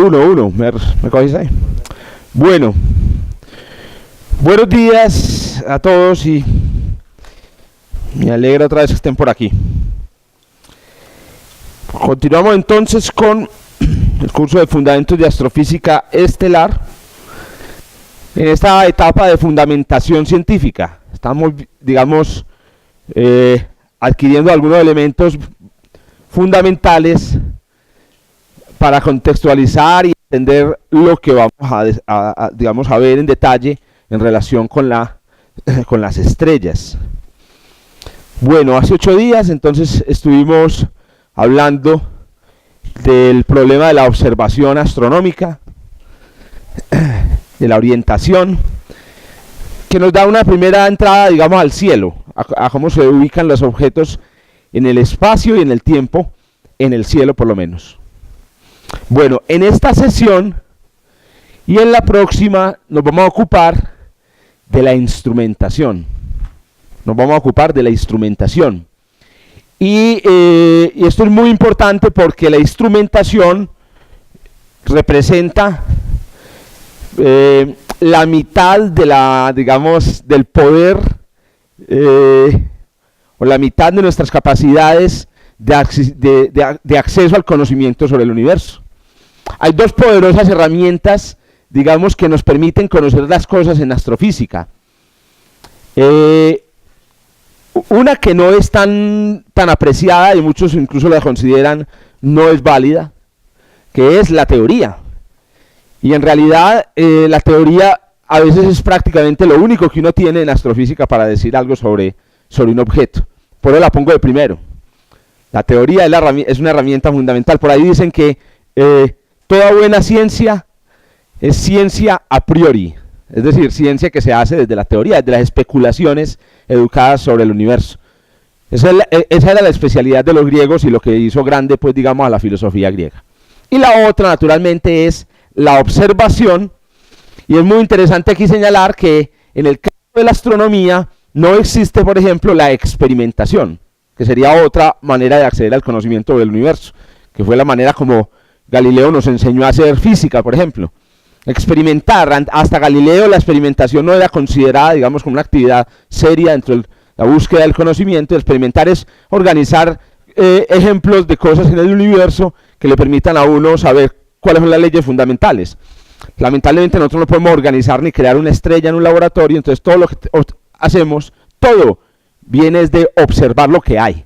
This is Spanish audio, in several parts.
Uno, ¿me coges ahí? Bueno, buenos días a todos y me alegra otra vez que estén por aquí. Continuamos entonces con el curso de Fundamentos de Astrofísica Estelar. En esta etapa de fundamentación científica, estamos, digamos, adquiriendo algunos elementos fundamentales para contextualizar y entender lo que vamos digamos, a ver en detalle en relación con las estrellas. Bueno, hace 8 días entonces estuvimos hablando del problema de la observación astronómica, de la orientación, que nos da una primera entrada, digamos, al cielo, a cómo se ubican los objetos en el espacio y en el tiempo, en el cielo por lo menos. Bueno, en esta sesión y en la próxima nos vamos a ocupar de la instrumentación. Y esto es muy importante porque la instrumentación representa la mitad de digamos, del poder o la mitad de nuestras capacidades de acceso al conocimiento sobre el universo. Hay dos poderosas herramientas, digamos, que nos permiten conocer las cosas en astrofísica. Una que no es tan apreciada y muchos incluso la consideran no es válida, que es la teoría. Y en realidad la teoría a veces es prácticamente lo único que uno tiene en astrofísica para decir algo sobre un objeto. Por eso la pongo de primero. La teoría es una herramienta fundamental. Por ahí dicen que toda buena ciencia es ciencia a priori, es decir, ciencia que se hace desde la teoría, desde las especulaciones educadas sobre el universo. Esa era la especialidad de los griegos y lo que hizo grande, pues, digamos, a la filosofía griega. Y la otra, naturalmente, es la observación, y es muy interesante aquí señalar que en el caso de la astronomía no existe, por ejemplo, la experimentación, que sería otra manera de acceder al conocimiento del universo, que fue la manera como Galileo nos enseñó a hacer física, por ejemplo. Experimentar, hasta Galileo la experimentación no era considerada, digamos, como una actividad seria dentro de la búsqueda del conocimiento. Experimentar es organizar ejemplos de cosas en el universo que le permitan a uno saber cuáles son las leyes fundamentales. Lamentablemente nosotros no podemos organizar ni crear una estrella en un laboratorio, entonces todo lo que hacemos, todo viene de observar lo que hay.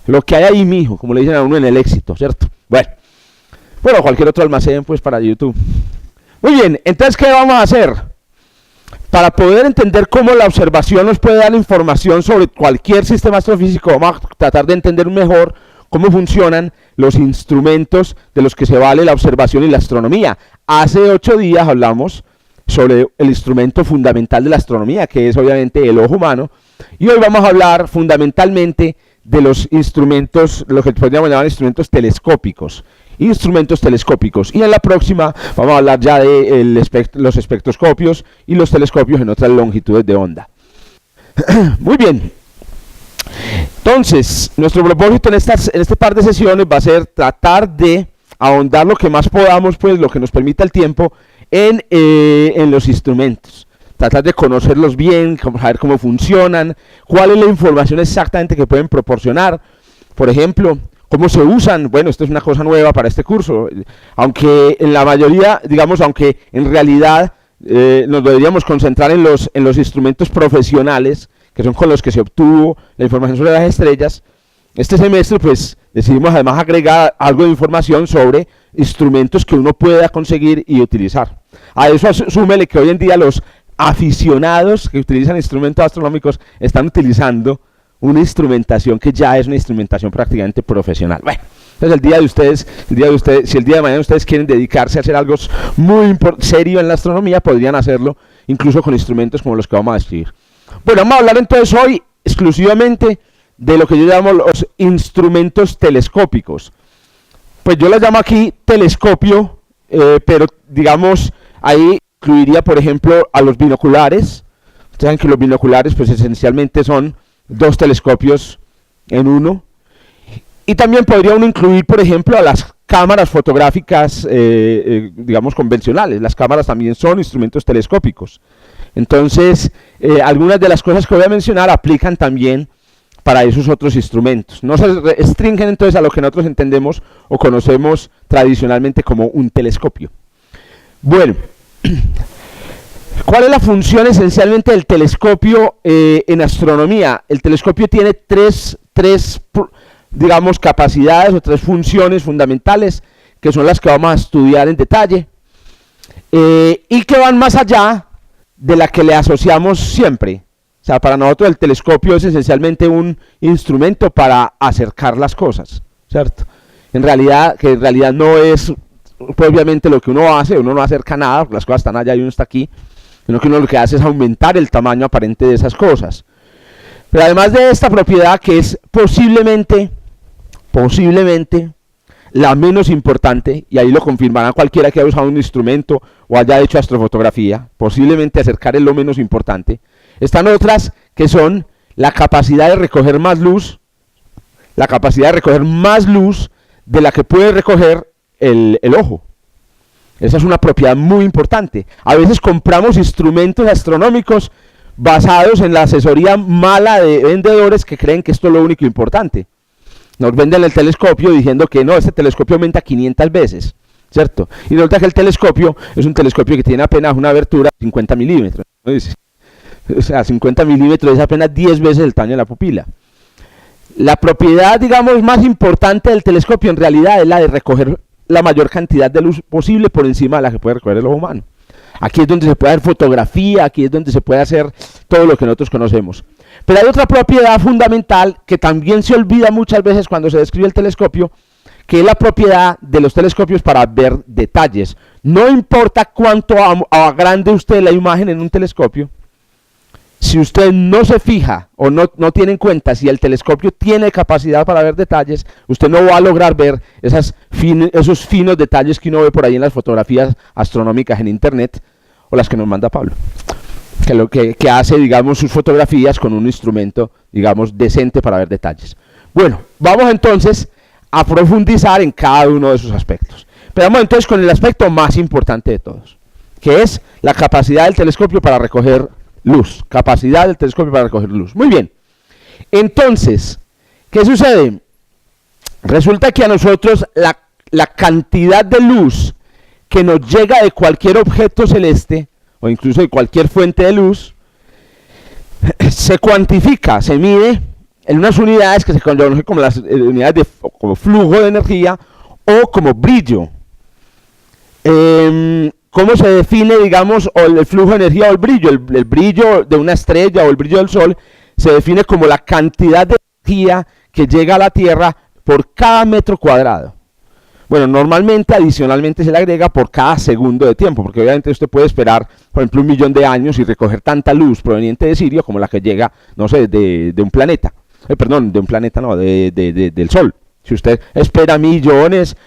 Lo que hay ahí, mijo, como le dicen a uno en el éxito, ¿cierto? Bueno, cualquier otro almacén, pues, para YouTube. Muy bien, entonces, ¿qué vamos a hacer? Para poder entender cómo la observación nos puede dar información sobre cualquier sistema astrofísico, vamos a tratar de entender mejor cómo funcionan los instrumentos de los que se vale la observación y la astronomía. Hace 8 días hablamos sobre el instrumento fundamental de la astronomía, que es obviamente el ojo humano, y hoy vamos a hablar fundamentalmente de los instrumentos, lo que podríamos llamar instrumentos telescópicos. Y en la próxima vamos a hablar ya de los espectroscopios y los telescopios en otras longitudes de onda. Muy bien. Entonces, nuestro propósito en este par de sesiones va a ser tratar de ahondar lo que más podamos, pues lo que nos permita el tiempo, en los instrumentos. Tratar de conocerlos bien, saber cómo funcionan, cuál es la información exactamente que pueden proporcionar. Por ejemplo, cómo se usan. Bueno, esto es una cosa nueva para este curso, aunque en la mayoría, digamos, aunque en realidad nos deberíamos concentrar en los instrumentos profesionales, que son con los que se obtuvo la información sobre las estrellas. Este semestre, pues, decidimos además agregar algo de información sobre instrumentos que uno pueda conseguir y utilizar. A eso súmele que hoy en día los aficionados que utilizan instrumentos astronómicos están utilizando una instrumentación que ya es una instrumentación prácticamente profesional. Bueno, entonces el día de ustedes, si el día de mañana ustedes quieren dedicarse a hacer algo muy serio en la astronomía, podrían hacerlo incluso con instrumentos como los que vamos a describir. Bueno, vamos a hablar entonces hoy exclusivamente de lo que yo llamo los instrumentos telescópicos. Pues yo les llamo aquí telescopio, pero digamos, ahí incluiría, por ejemplo, a los binoculares. Ustedes saben que los binoculares, pues esencialmente son 2 telescopios en uno. Y también podría uno incluir, por ejemplo, a las cámaras fotográficas, digamos, convencionales. Las cámaras también son instrumentos telescópicos. Entonces, algunas de las cosas que voy a mencionar aplican también para esos otros instrumentos. No se restringen entonces a lo que nosotros entendemos o conocemos tradicionalmente como un telescopio. Bueno, ¿cuál es la función esencialmente del telescopio en astronomía? El telescopio tiene tres, digamos, capacidades o tres funciones fundamentales, que son las que vamos a estudiar en detalle, y que van más allá de la que le asociamos siempre. O sea, para nosotros el telescopio es esencialmente un instrumento para acercar las cosas, ¿cierto? Que en realidad no es propiamente lo que uno hace, uno no acerca nada, porque las cosas están allá y uno está aquí, sino que uno lo que hace es aumentar el tamaño aparente de esas cosas. Pero además de esta propiedad, que es posiblemente la menos importante, y ahí lo confirmará cualquiera que haya usado un instrumento o haya hecho astrofotografía, posiblemente acercar es lo menos importante, están otras que son la capacidad de recoger más luz, de la que puede recoger el ojo. Esa es una propiedad muy importante. A veces compramos instrumentos astronómicos basados en la asesoría mala de vendedores que creen que esto es lo único importante. Nos venden el telescopio diciendo que no, este telescopio aumenta 500 veces, ¿cierto? Y resulta que el telescopio es un telescopio que tiene apenas una abertura de 50 milímetros. O sea, 50 milímetros es apenas 10 veces el tamaño de la pupila. La propiedad, digamos, más importante del telescopio en realidad es la de recoger la mayor cantidad de luz posible por encima de la que puede recoger el ojo humano. Aquí es donde se puede hacer fotografía, aquí es donde se puede hacer todo lo que nosotros conocemos. Pero hay otra propiedad fundamental que también se olvida muchas veces cuando se describe el telescopio, que es la propiedad de los telescopios para ver detalles. No importa cuánto agrande usted la imagen en un telescopio, si usted no se fija o no tiene en cuenta si el telescopio tiene capacidad para ver detalles, usted no va a lograr ver esos finos detalles que uno ve por ahí en las fotografías astronómicas en internet o las que nos manda Pablo, que hace, digamos, sus fotografías con un instrumento, digamos, decente para ver detalles. Bueno, vamos entonces a profundizar en cada uno de esos aspectos. Pero vamos entonces con el aspecto más importante de todos, que es la capacidad del telescopio para recoger luz. Capacidad del telescopio para recoger luz. Muy bien. Entonces, ¿qué sucede? Resulta que a nosotros la cantidad de luz que nos llega de cualquier objeto celeste, o incluso de cualquier fuente de luz, se cuantifica, se mide en unas unidades que se conocen como las unidades como flujo de energía o como brillo. ¿Cómo se define, digamos, el flujo de energía o el brillo? El brillo de una estrella o el brillo del sol se define como la cantidad de energía que llega a la Tierra por cada metro cuadrado. Bueno, normalmente, adicionalmente se le agrega por cada segundo de tiempo, porque obviamente usted puede esperar, por ejemplo, 1.000.000 de años y recoger tanta luz proveniente de Sirio como la que llega, no sé, de un planeta. Del Sol. Si usted espera millones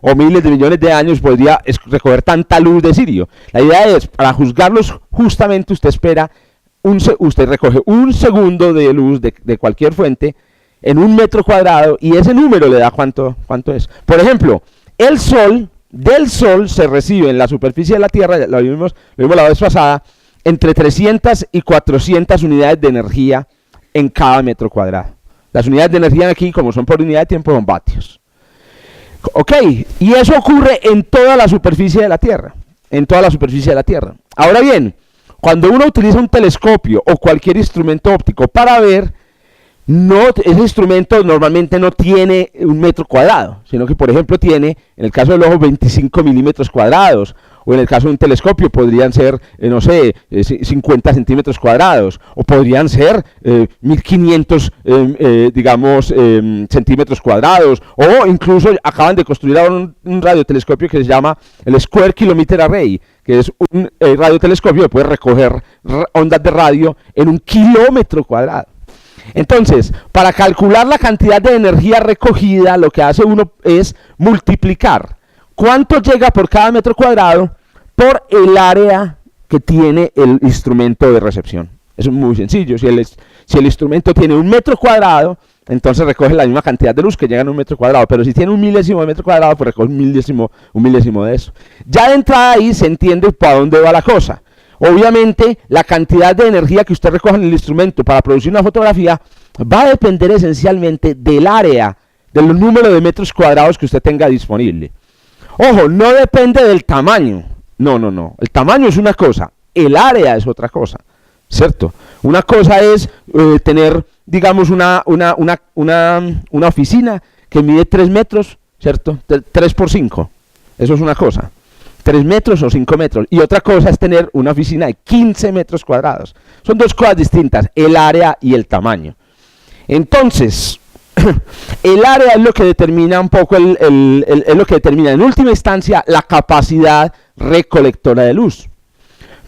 o miles de millones de años, podría recoger tanta luz de Sirio. La idea es, para juzgarlos justamente, usted recoge un segundo de luz de cualquier fuente en un metro cuadrado y ese número le da cuánto es. Por ejemplo, del Sol se recibe en la superficie de la Tierra, lo vimos la vez pasada, entre 300 y 400 unidades de energía en cada metro cuadrado. Las unidades de energía aquí, como son por unidad de tiempo, son vatios. Ok, y eso ocurre en toda la superficie de la Tierra. Ahora bien, cuando uno utiliza un telescopio o cualquier instrumento óptico para ver, ese instrumento normalmente no tiene un metro cuadrado, sino que, por ejemplo, tiene, en el caso del ojo, 25 milímetros cuadrados, o en el caso de un telescopio podrían ser, 50 centímetros cuadrados, o podrían ser 1500, centímetros cuadrados, o incluso acaban de construir ahora un radiotelescopio que se llama el Square Kilometer Array, que es un radiotelescopio que puede recoger ondas de radio en 1 kilómetro cuadrado. Entonces, para calcular la cantidad de energía recogida, lo que hace uno es multiplicar cuánto llega por cada metro cuadrado por el área que tiene el instrumento de recepción. Eso es muy sencillo. Si el instrumento tiene 1 metro cuadrado, entonces recoge la misma cantidad de luz que llega en 1 metro cuadrado. Pero si tiene 1 milésimo de metro cuadrado, pues recoge un milésimo de eso. Ya de entrada ahí se entiende para dónde va la cosa. Obviamente, la cantidad de energía que usted recoge en el instrumento para producir una fotografía va a depender esencialmente del área, del número de metros cuadrados que usted tenga disponible. Ojo, no depende del tamaño. No. El tamaño es una cosa, el área es otra cosa, ¿cierto? Una cosa es tener, digamos, una oficina que mide 3 metros, ¿cierto? 3 por 5. Eso es una cosa. 3 metros o 5 metros. Y otra cosa es tener una oficina de 15 metros cuadrados. Son dos cosas distintas, el área y el tamaño. Entonces, el área es lo que determina un poco, es lo que determina en última instancia la capacidad recolectora de luz.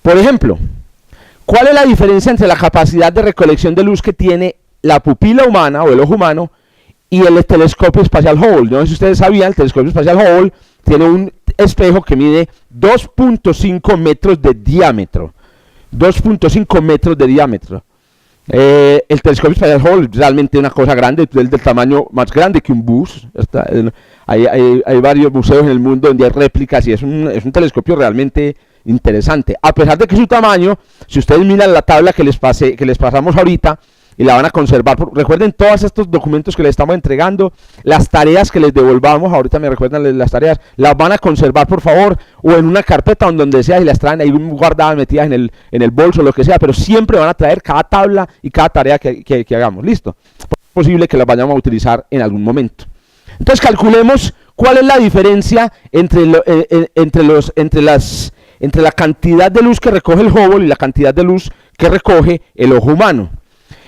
Por ejemplo, ¿cuál es la diferencia entre la capacidad de recolección de luz que tiene la pupila humana o el ojo humano y el telescopio espacial Hubble? No sé si ustedes sabían, el telescopio espacial Hubble tiene un espejo que mide 2.5 metros de diámetro. 2.5 metros de diámetro. El telescopio espacial Hubble es realmente una cosa grande, es del tamaño más grande que un bus. Hay varios museos en el mundo donde hay réplicas y es un telescopio realmente interesante. A pesar de que su tamaño, si ustedes miran la tabla que les pasamos ahorita, y la van a conservar, recuerden todos estos documentos que les estamos entregando, las tareas que les devolvamos, ahorita me recuerdan las tareas, las van a conservar por favor, o en una carpeta o donde sea, y las traen ahí guardadas, metidas en el bolso, lo que sea, pero siempre van a traer cada tabla y cada tarea que hagamos, listo. Es posible que las vayamos a utilizar en algún momento. Entonces calculemos cuál es la diferencia entre la cantidad de luz que recoge el Hubble y la cantidad de luz que recoge el ojo humano.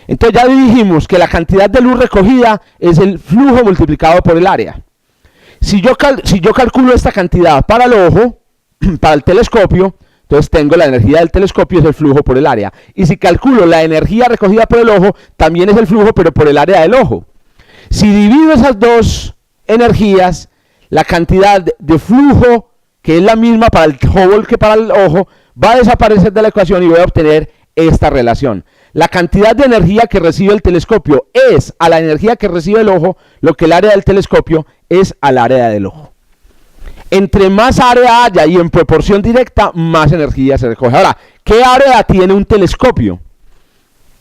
Entonces ya dijimos que la cantidad de luz recogida es el flujo multiplicado por el área. Si yo calculo esta cantidad para el ojo, para el telescopio, entonces tengo la energía del telescopio, es el flujo por el área. Y si calculo la energía recogida por el ojo, también es el flujo, pero por el área del ojo. Si divido esas dos energías, la cantidad de flujo, que es la misma para el Hubble que para el ojo, va a desaparecer de la ecuación y voy a obtener esta relación. La cantidad de energía que recibe el telescopio es a la energía que recibe el ojo, lo que el área del telescopio es al área del ojo. Entre más área haya y en proporción directa, más energía se recoge. Ahora, ¿qué área tiene un telescopio?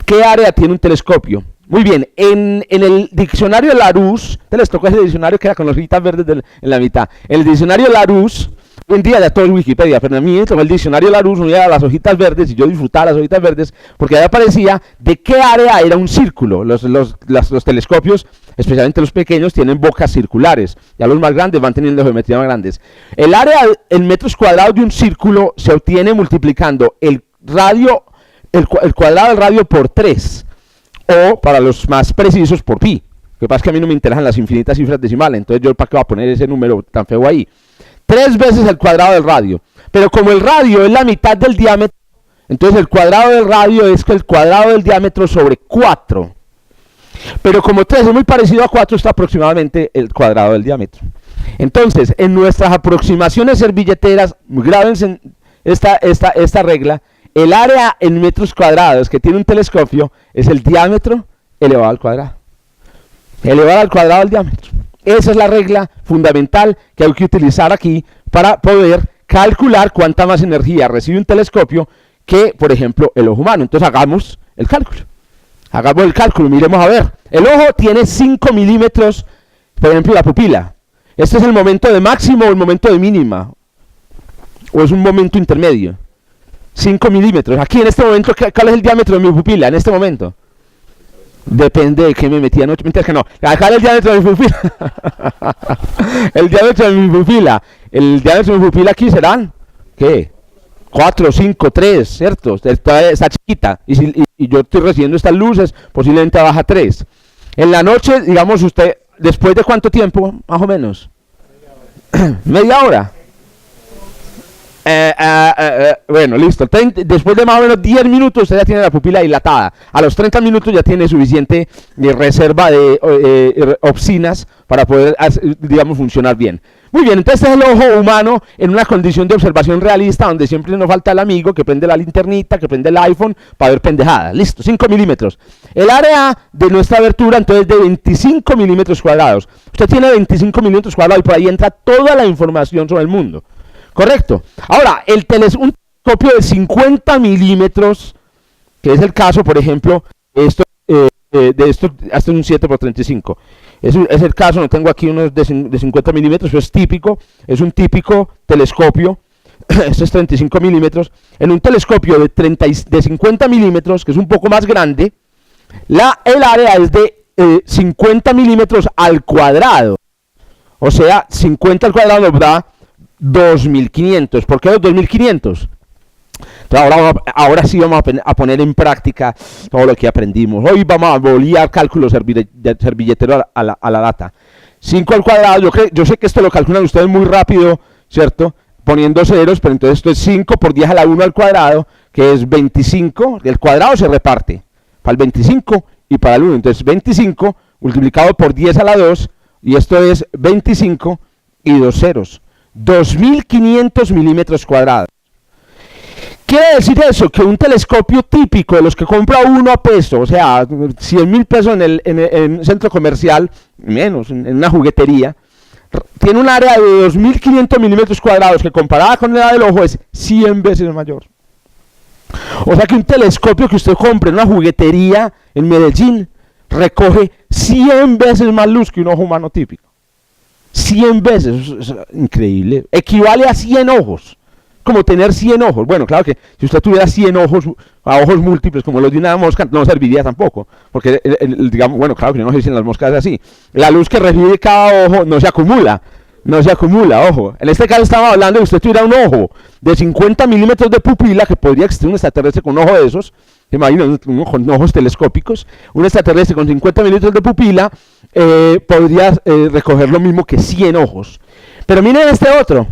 ¿Qué área tiene un telescopio? Muy bien, en el diccionario Larousse, te les tocó ese diccionario que era con las hojitas verdes en la mitad. En el diccionario Larousse, hoy en día ya todo es Wikipedia, pero a mí me tomó el diccionario Larousse, uno iba a las hojitas verdes y yo disfrutaba las hojitas verdes porque ahí aparecía de qué área era un círculo. Los telescopios, especialmente los pequeños, tienen bocas circulares. Ya los más grandes van teniendo geometría más grandes. El área en metros cuadrados de un círculo se obtiene multiplicando el cuadrado del radio por 3, o para los más precisos por pi. Lo que pasa es que a mí no me interesan las infinitas cifras decimales, entonces yo para qué voy a poner ese número tan feo ahí. 3 veces el cuadrado del radio. Pero como el radio es la mitad del diámetro, entonces el cuadrado del radio es el cuadrado del diámetro sobre 4. Pero como 3 es muy parecido a 4, está aproximadamente el cuadrado del diámetro. Entonces, en nuestras aproximaciones servilleteras, grábense esta regla, el área en metros cuadrados que tiene un telescopio es el diámetro elevado al cuadrado. Elevado al cuadrado del diámetro. Esa es la regla fundamental que hay que utilizar aquí para poder calcular cuánta más energía recibe un telescopio que, por ejemplo, el ojo humano. Entonces hagamos el cálculo. Miremos a ver. El ojo tiene 5 milímetros, por ejemplo, la pupila. ¿Este es el momento de máximo o el momento de mínima? ¿O es un momento intermedio? 5 milímetros. Aquí en este momento, ¿cuál es el diámetro de mi pupila en este momento? Depende de qué me metí anoche. Mientras que no. Acá el diámetro de mi pupila. El diámetro de mi pupila. El diámetro de mi pupila aquí serán, ¿qué? 4, 5, 3, ¿cierto? Está chiquita. Y yo estoy recibiendo estas luces, posiblemente baja 3. En la noche, digamos usted, ¿después de cuánto tiempo? Más o menos. ¿Media hora? Bueno, listo. Después de más o menos 10 minutos usted ya tiene la pupila dilatada. A los 30 minutos ya tiene suficiente reserva de opsinas para poder, digamos, funcionar bien. Muy bien, entonces este es el ojo humano en una condición de observación realista, donde siempre nos falta el amigo que prende la linternita, que prende el iPhone para ver pendejadas. Listo, 5 milímetros. El área de nuestra abertura entonces de 25 milímetros cuadrados. Usted tiene 25 milímetros cuadrados y por ahí entra toda la información sobre el mundo. ¿Correcto? Ahora, un telescopio de 50 milímetros, que es el caso, por ejemplo, de esto hasta un 7x35. Es el caso, no tengo aquí unos de 50 milímetros, pero es típico, es un típico telescopio. Este es 35 milímetros. En un telescopio de 50 milímetros, que es un poco más grande, el área es de 50 milímetros al cuadrado. O sea, 50 al cuadrado nos da 2500. ¿Por qué los 2500? Ahora sí vamos a poner en práctica todo lo que aprendimos. Hoy vamos a bolear cálculo servilletero a la data. 5 al cuadrado, yo sé que esto lo calculan ustedes muy rápido, ¿cierto? Poniendo ceros, pero entonces esto es 5 por 10 a la 1 al cuadrado, que es 25. El cuadrado se reparte para el 25 y para el 1. Entonces 25 multiplicado por 10 a la 2, y esto es 25 y 2 ceros. 2500 milímetros cuadrados. Quiere decir eso, que un telescopio típico de los que compra uno a peso, o sea, 100.000 pesos en un centro comercial, menos, en una juguetería, tiene un área de 2500 milímetros cuadrados que comparada con la del ojo es 100 veces mayor. O sea que un telescopio que usted compre en una juguetería en Medellín recoge 100 veces más luz que un ojo humano típico. 100 veces, es increíble. Equivale a 100 ojos. Como tener 100 ojos. Bueno, claro que si usted tuviera 100 ojos, a ojos múltiples como los de una mosca, no serviría tampoco. Porque, digamos, bueno, claro que no se dicen las moscas así. La luz que recibe cada ojo no se acumula. No se acumula, ojo. En este caso estamos hablando de que usted tuviera un ojo de 50 milímetros de pupila, que podría existir un extraterrestre con un ojo de esos. Imaginen, con ojos telescópicos. Un extraterrestre con 50 milímetros de pupila podría recoger lo mismo que 100 ojos. Pero miren este otro.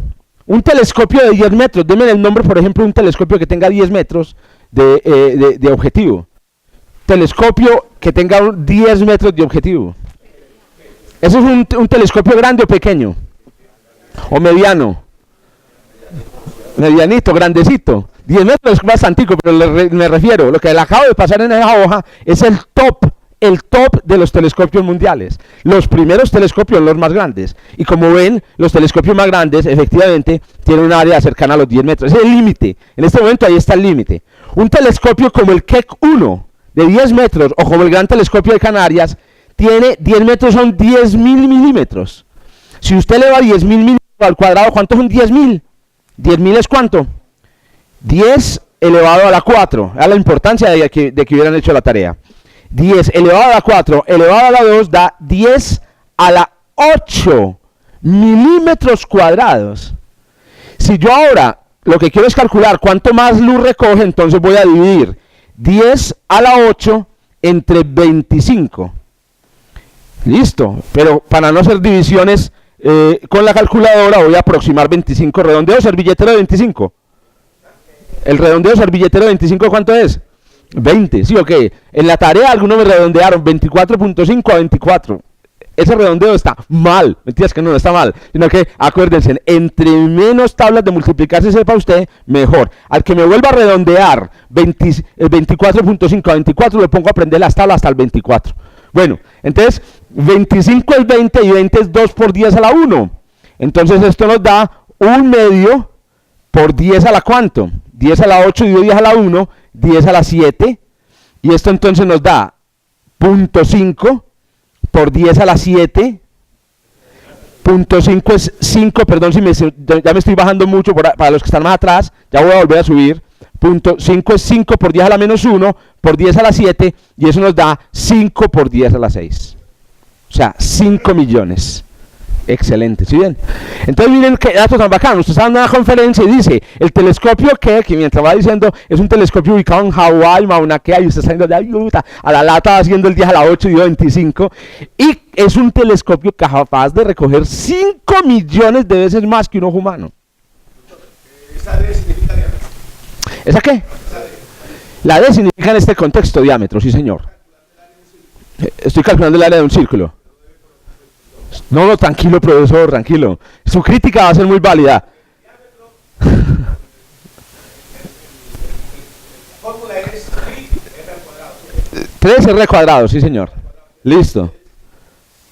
Un telescopio de 10 metros, denme el nombre, por ejemplo, un telescopio que tenga 10 metros de objetivo. Telescopio que tenga 10 metros de objetivo. ¿Eso es un telescopio grande o pequeño? ¿O mediano? Medianito, grandecito. 10 metros es bastantico, pero me refiero, lo que le acabo de pasar en esa hoja es el top de los telescopios mundiales. Los primeros telescopios son los más grandes. Y como ven, los telescopios más grandes, efectivamente, tienen un área cercana a los 10 metros. Ese es el límite. En este momento ahí está el límite. Un telescopio como el Keck 1, de 10 metros, o como el Gran Telescopio de Canarias, tiene 10 metros, son 10.000 milímetros. Si usted le va 10.000 milímetros al cuadrado, ¿cuántos son 10.000? 10.000 es ¿cuánto? 10 elevado a la 4. A la importancia de que hubieran hecho la tarea. 10 elevado a la 4 elevado a la 2 da 10 a la 8 milímetros cuadrados. Si yo ahora lo que quiero es calcular cuánto más luz recoge, entonces voy a dividir 10 a la 8 entre 25. Listo, pero para no hacer divisiones con la calculadora voy a aproximar 25. ¿Redondeo servilletero de 25? ¿El redondeo servilletero de 25 cuánto es? 20, sí, ok. En la tarea algunos me redondearon 24.5 a 24. Ese redondeo está mal. Mentiras que no está mal. Sino que, acuérdense, entre menos tablas de multiplicar se sepa usted, mejor. Al que me vuelva a redondear 24.5 a 24, le pongo a aprender las tablas hasta el 24. Bueno, entonces, 25 es 20 y 20 es 2 por 10 a la 1. Entonces esto nos da 1 medio por 10 a la ¿cuánto? 10 a la 8 y 10 a la 1, 10 a la 7, y esto entonces nos da 0.5 por 10 a la 7, 0.5 es 5, perdón, ya me estoy bajando mucho para los que están más atrás, ya voy a volver a subir, 0.5 es 5 por 10 a la menos 1, por 10 a la 7, y eso nos da 5 por 10 a la 6, o sea, 5 millones. Excelente, ¿sí bien? Entonces miren qué datos tan bacanos. Usted está dando una conferencia y dice, el telescopio que mientras va diciendo, es un telescopio ubicado en Hawái, Mauna Kea, y usted está yendo de ayuda a la lata haciendo el 10 a la 8 y 25, y es un telescopio capaz de recoger 5 millones de veces más que un ojo humano. ¿Esa D significa diámetro? ¿Esa qué? La D significa en este contexto diámetro, sí señor. Estoy calculando el área de un círculo. No, no, tranquilo, profesor, tranquilo. Su crítica va a ser muy válida. Fórmula es 3r², sí señor. Listo.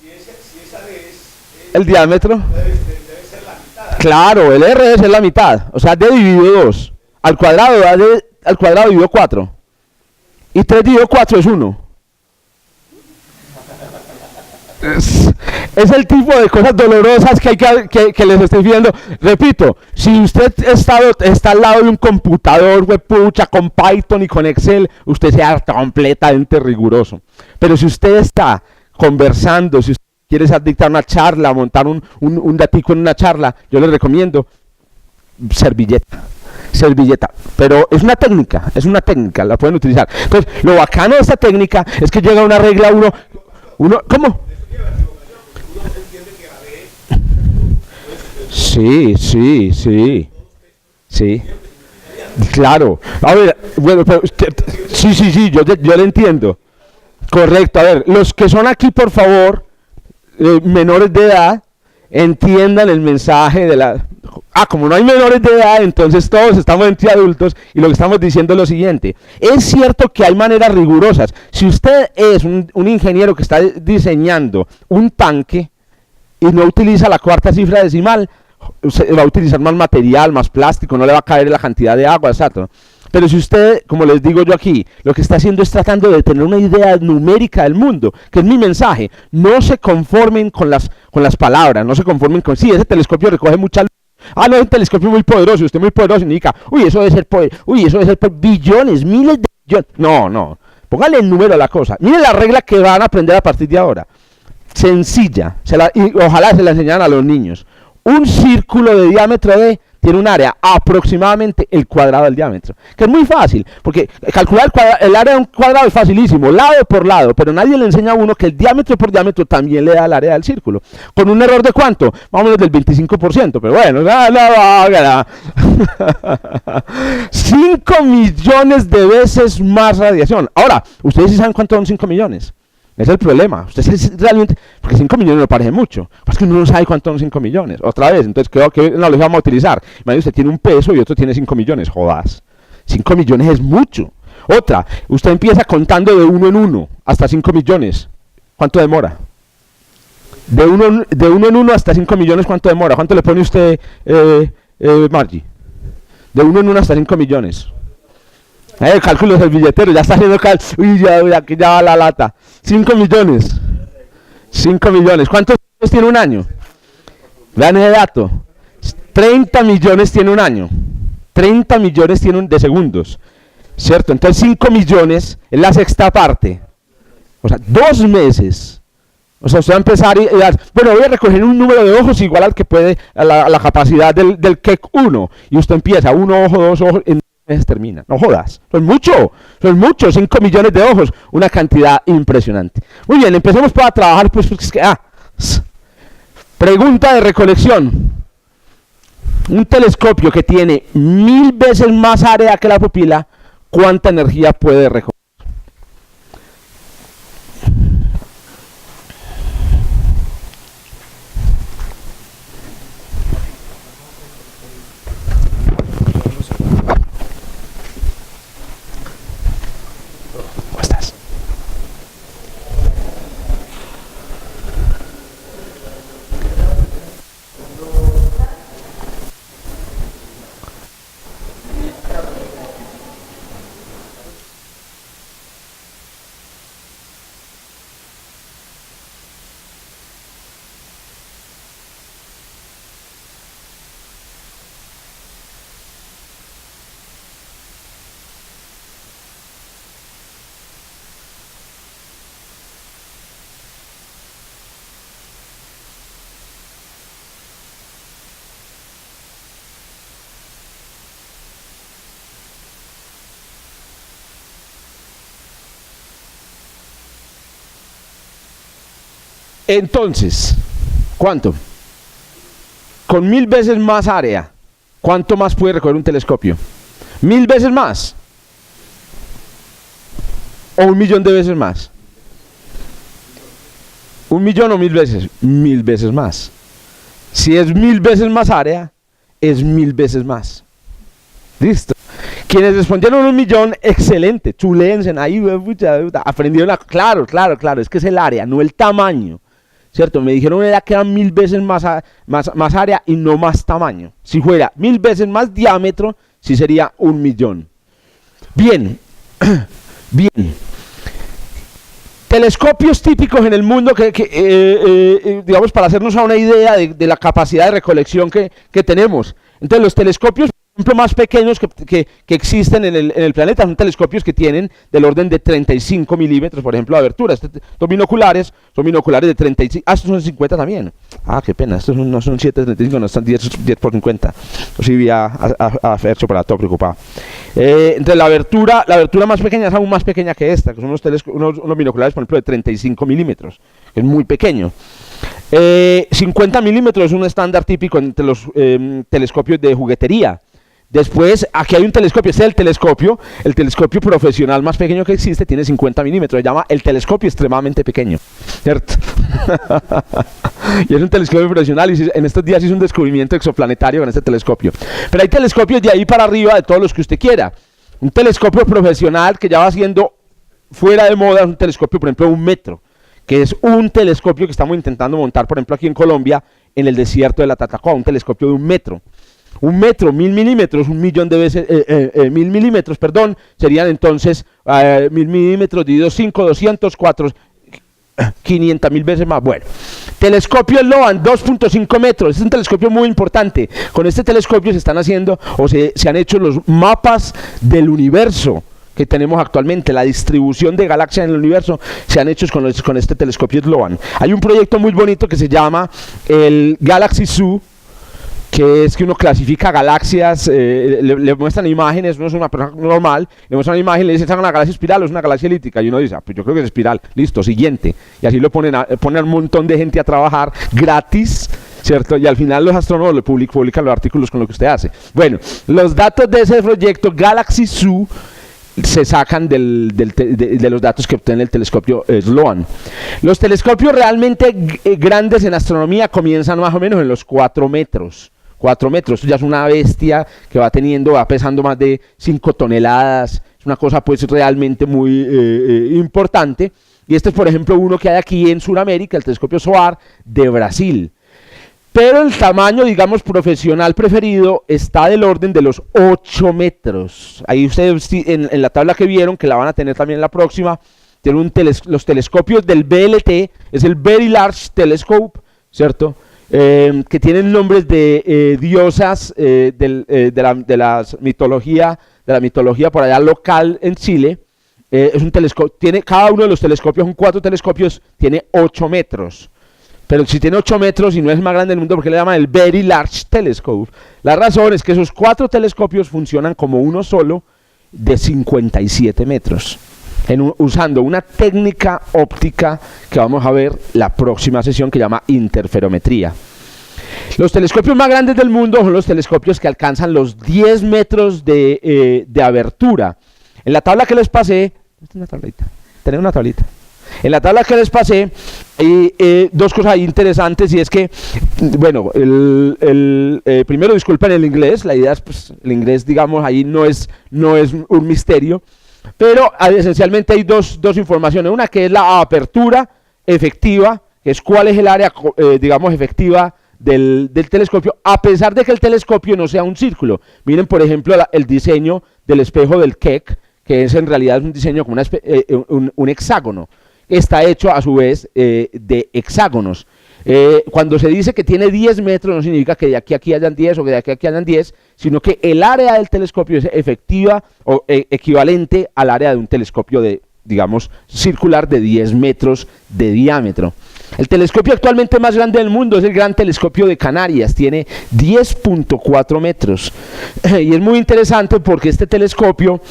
si esa es ¿El diámetro? debe ser la mitad. Claro, el r debe ser la mitad. O sea, d dividido 2. Al cuadrado da d al cuadrado dividido 4. Y 3 dividido 4 es 1. Es el tipo de cosas dolorosas que hay que les estoy viendo. Repito, si usted está al lado de un computador, pucha, con Python y con Excel, usted sea completamente riguroso. Pero si usted está conversando, si usted quiere dictar una charla, montar un datico en una charla, yo le recomiendo servilleta. Pero es una técnica, la pueden utilizar. Entonces, lo bacano de esta técnica es que llega una regla ¿cómo? Sí. Claro. A ver, bueno, pero sí, yo le entiendo. Correcto. A ver, los que son aquí, por favor, menores de edad, entiendan el mensaje de la... como no hay menores de edad, entonces todos estamos entre adultos y lo que estamos diciendo es lo siguiente. Es cierto que hay maneras rigurosas. Si usted es un ingeniero que está diseñando un tanque y no utiliza la cuarta cifra decimal, va a utilizar más material, más plástico, no le va a caer la cantidad de agua, exacto. Pero si usted, como les digo yo aquí, lo que está haciendo es tratando de tener una idea numérica del mundo, que es mi mensaje, no se conformen con las palabras, no se conformen con, sí, ese telescopio recoge mucha luz. No, es un telescopio muy poderoso, usted muy poderoso, indica, eso debe ser por billones, miles de billones. No, póngale el número a la cosa. Miren la regla que van a aprender a partir de ahora. Sencilla, y ojalá se la enseñaran a los niños. Un círculo de diámetro D tiene un área aproximadamente el cuadrado del diámetro, que es muy fácil, porque calcular el área de un cuadrado es facilísimo, lado por lado, pero nadie le enseña a uno que el diámetro por diámetro también le da el área del círculo, con un error de ¿cuánto? Más o menos del 25%, pero bueno, 5 millones de veces más radiación. Ahora, ¿ustedes sí saben cuánto son 5 millones? Es el problema. Ustedes realmente, porque 5 millones no parece mucho. Es que uno no sabe cuánto son 5 millones. Otra vez, entonces creo que no los vamos a utilizar. Imagínate, usted tiene un peso y otro tiene 5 millones. Jodas. 5 millones es mucho. Otra, usted empieza contando de 1 en 1 hasta 5 millones. ¿Cuánto demora? De uno en uno hasta 5 millones, ¿cuánto demora? ¿Cuánto le pone usted, Margie? De 1 en 1 hasta 5 millones. El cálculo del billetero, ya está haciendo cálculo. Uy, aquí ya va la lata. 5 millones. 5 millones. ¿Cuántos años tiene un año? Vean ese dato. 30 millones tiene un año. 30 millones tiene de segundos. ¿Cierto? Entonces 5 millones es la sexta parte. O sea, 2 meses. O sea, usted va a empezar bueno, voy a recoger un número de ojos igual al que puede, a la capacidad del Keck 1. Y usted empieza, 1 ojo, 2 ojos, en termina. No jodas, son mucho, 5 millones de ojos, una cantidad impresionante. Muy bien, empecemos para trabajar, pregunta de recolección. Un telescopio que tiene 1000 veces más área que la pupila, ¿cuánta energía puede recoger? Entonces, ¿cuánto? Con 1000 veces más área, ¿cuánto más puede recoger un telescopio? 1000 veces más. ¿O 1.000.000 de veces más? ¿1 millón o 1000 veces? 1000 veces más. Si es 1000 veces más área, es 1000 veces más. Listo. Quienes respondieron 1 millón, excelente. Chulense, ahí aprendieron. Claro, es que es el área, no el tamaño. ¿Cierto? Me dijeron que eran 1000 veces más área y no más tamaño. Si fuera 1000 veces más diámetro, sí sería 1 millón. Bien. Bien. Telescopios típicos en el mundo digamos, para hacernos una idea de la capacidad de recolección que tenemos. Entonces, los telescopios, por ejemplo, más pequeños que existen en el planeta son telescopios que tienen del orden de 35 milímetros, por ejemplo, de abertura. Estos son binoculares de 35. Ah, estos son 50 también. Ah, qué pena, estos no son 7,35, no están 10 por 50. Yo sí vi a Fercho para todo preocupado. Entonces, la abertura más pequeña es aún más pequeña que esta, que son unos binoculares, por ejemplo, de 35 milímetros. Es muy pequeño. 50 milímetros es un estándar típico entre los telescopios de juguetería. Después, aquí hay un telescopio, este es el telescopio profesional más pequeño que existe, tiene 50 milímetros, se llama el telescopio extremadamente pequeño, ¿cierto? Y es un telescopio profesional y en estos días hizo un descubrimiento exoplanetario con este telescopio. Pero hay telescopios de ahí para arriba, de todos los que usted quiera. Un telescopio profesional que ya va siendo fuera de moda, es un telescopio, por ejemplo, de 1 metro, que es un telescopio que estamos intentando montar, por ejemplo, aquí en Colombia, en el desierto de la Tatacoa, un telescopio de 1 metro. 1 metro, 1000 milímetros, 1 millón de veces, 1000 milímetros, perdón, serían entonces 1000 milímetros divididos 5, 200, 4, 500.000 veces más. Bueno, telescopio Sloan, 2.5 metros, es un telescopio muy importante. Con este telescopio se están haciendo, se han hecho los mapas del universo que tenemos actualmente, la distribución de galaxias en el universo, se han hecho con este telescopio Sloan. Hay un proyecto muy bonito que se llama el Galaxy Zoo, que es que uno clasifica galaxias, le muestran imágenes, uno es una persona normal, le muestran una imagen, le dicen, ¿es una galaxia espiral o es una galaxia elíptica? Y uno dice, pues yo creo que es espiral, listo, siguiente. Y así lo ponen a un montón de gente a trabajar gratis, ¿cierto? Y al final los astrónomos le publican los artículos con lo que usted hace. Bueno, los datos de ese proyecto Galaxy Zoo se sacan de los datos que obtiene el telescopio Sloan. Los telescopios realmente grandes en astronomía comienzan más o menos en los 4 metros. 4 metros, esto ya es una bestia que va pesando más de 5 toneladas, es una cosa pues realmente muy importante. Y este es, por ejemplo, uno que hay aquí en Sudamérica, el telescopio SOAR de Brasil. Pero el tamaño, digamos, profesional preferido está del orden de los 8 metros. Ahí ustedes en la tabla que vieron, que la van a tener también en la próxima, tienen los telescopios del VLT, es el Very Large Telescope, ¿cierto? Que tienen nombres de diosas de la mitología por allá local en Chile. Es un telescopio, cada uno de los telescopios, son 4 telescopios, tiene 8 metros. Pero si tiene 8 metros y no es el más grande del mundo, ¿por qué le llaman el Very Large Telescope? La razón es que esos 4 telescopios funcionan como uno solo de 57 metros, usando una técnica óptica que vamos a ver la próxima sesión, que llama interferometría. Los telescopios más grandes del mundo son los telescopios que alcanzan los 10 metros de abertura. En la tabla que les pasé, tenés una tablita. En la tabla que les pasé hay 2 cosas interesantes, y es que, bueno, primero disculpen el inglés, la idea es, pues, el inglés, digamos, ahí no es un misterio, pero esencialmente hay dos informaciones, una que es la apertura efectiva, que es cuál es el área, digamos, efectiva del telescopio, a pesar de que el telescopio no sea un círculo. Miren, por ejemplo, el diseño del espejo del Keck, que es en realidad un diseño como un hexágono. Está hecho a su vez de hexágonos. Cuando se dice que tiene 10 metros, no significa que de aquí a aquí hayan 10 o que de aquí a aquí hayan 10, sino que el área del telescopio es efectiva o equivalente al área de un telescopio digamos, circular de 10 metros de diámetro. El telescopio actualmente más grande del mundo es el Gran Telescopio de Canarias, tiene 10.4 metros. Y es muy interesante porque este telescopio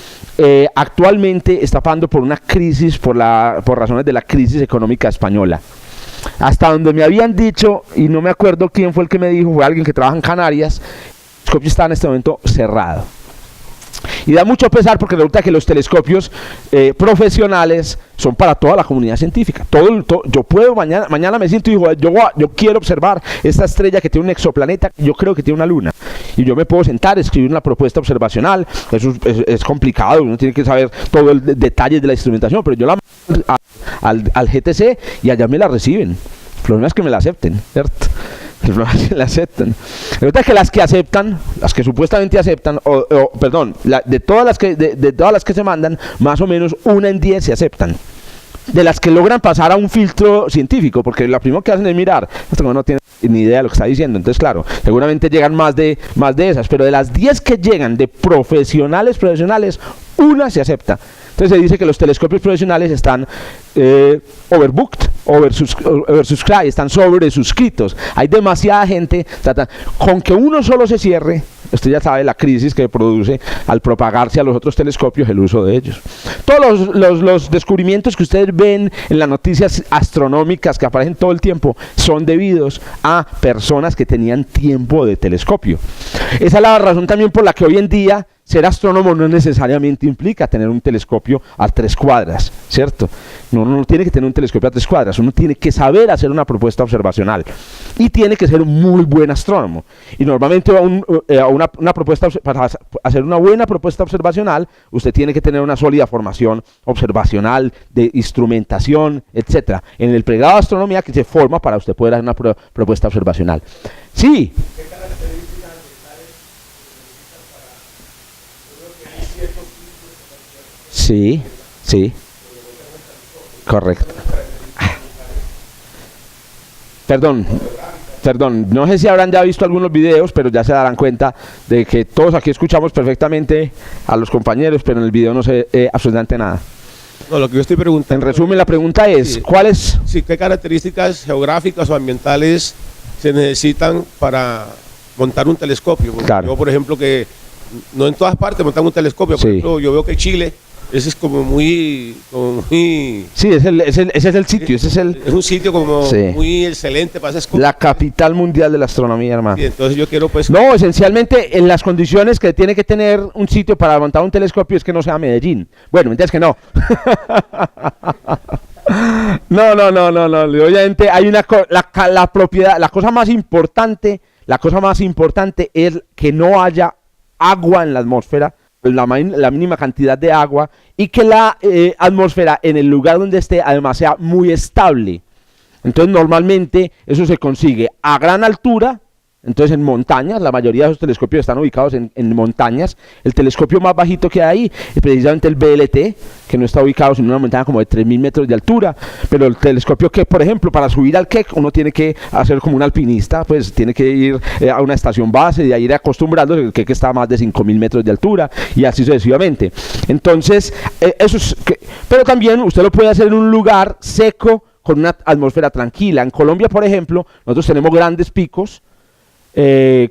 actualmente está pasando por una crisis, por razones de la crisis económica española. Hasta donde me habían dicho, y no me acuerdo quién fue el que me dijo, fue alguien que trabaja en Canarias, el telescopio está en este momento cerrado. Y da mucho pesar porque resulta que los telescopios profesionales son para toda la comunidad científica. Yo puedo, mañana me siento y digo, yo quiero observar esta estrella que tiene un exoplaneta, yo creo que tiene una luna. Y yo me puedo sentar, escribir una propuesta observacional. Eso es complicado, uno tiene que saber todo el detalle de la instrumentación, pero yo la mando al GTC y allá me la reciben. El problema es que me la acepten, ¿cierto? La aceptan. Resulta que las que aceptan, las que supuestamente aceptan, de todas las que se mandan, más o menos 1 en 10 se aceptan. De las que logran pasar a un filtro científico, porque lo primero que hacen es mirar, esto no tiene ni idea de lo que está diciendo, entonces claro, seguramente llegan más de esas, pero de las 10 que llegan de profesionales, 1 se acepta. Entonces se dice que los telescopios profesionales están overbooked, oversubscribed, están sobresuscritos. Hay demasiada gente, con que uno solo se cierre, usted ya sabe la crisis que produce al propagarse a los otros telescopios el uso de ellos. Todos los descubrimientos que ustedes ven en las noticias astronómicas que aparecen todo el tiempo son debidos a personas que tenían tiempo de telescopio. Esa es la razón también por la que hoy en día ser astrónomo no necesariamente implica tener un telescopio a 3 cuadras, ¿cierto? Uno no tiene que tener un telescopio a 3 cuadras, uno tiene que saber hacer una propuesta observacional y tiene que ser un muy buen astrónomo. Y normalmente para hacer una buena propuesta observacional, usted tiene que tener una sólida formación observacional, de instrumentación, etc. En el pregrado de astronomía que se forma para usted poder hacer una propuesta observacional. Sí. Sí, sí, correcto. Perdón, no sé si habrán ya visto algunos videos, pero ya se darán cuenta de que todos aquí escuchamos perfectamente a los compañeros, pero en el video no sé absolutamente nada. No, lo que yo estoy preguntando... En resumen, la pregunta es, sí, ¿cuáles? Sí, ¿qué características geográficas o ambientales se necesitan para montar un telescopio? Porque claro. Yo, por ejemplo, que no en todas partes montan un telescopio. Por ejemplo, yo veo que Chile... Ese es como muy... Sí, ese es el sitio. Es un sitio como muy excelente para esas cosas. La capital mundial de la astronomía, hermano. Sí, entonces yo quiero pues... No, esencialmente en las condiciones que tiene que tener un sitio para montar un telescopio es que no sea Medellín. Bueno, entonces que no. No. Obviamente hay la propiedad, la cosa más importante es que no haya agua en la atmósfera, la mínima cantidad de agua, y que la atmósfera en el lugar donde esté además sea muy estable. Entonces normalmente eso se consigue a gran altura, entonces en montañas. La mayoría de esos telescopios están ubicados en montañas. El telescopio más bajito que hay es precisamente el BLT, que no está ubicado en una montaña como de 3.000 metros de altura, pero el telescopio que, por ejemplo, para subir al Keck uno tiene que hacer como un alpinista, pues tiene que ir a una estación base y a ir acostumbrándose. El Keck está a más de 5.000 metros de altura y así sucesivamente. Entonces, pero también usted lo puede hacer en un lugar seco con una atmósfera tranquila. En Colombia, por ejemplo, nosotros tenemos grandes picos,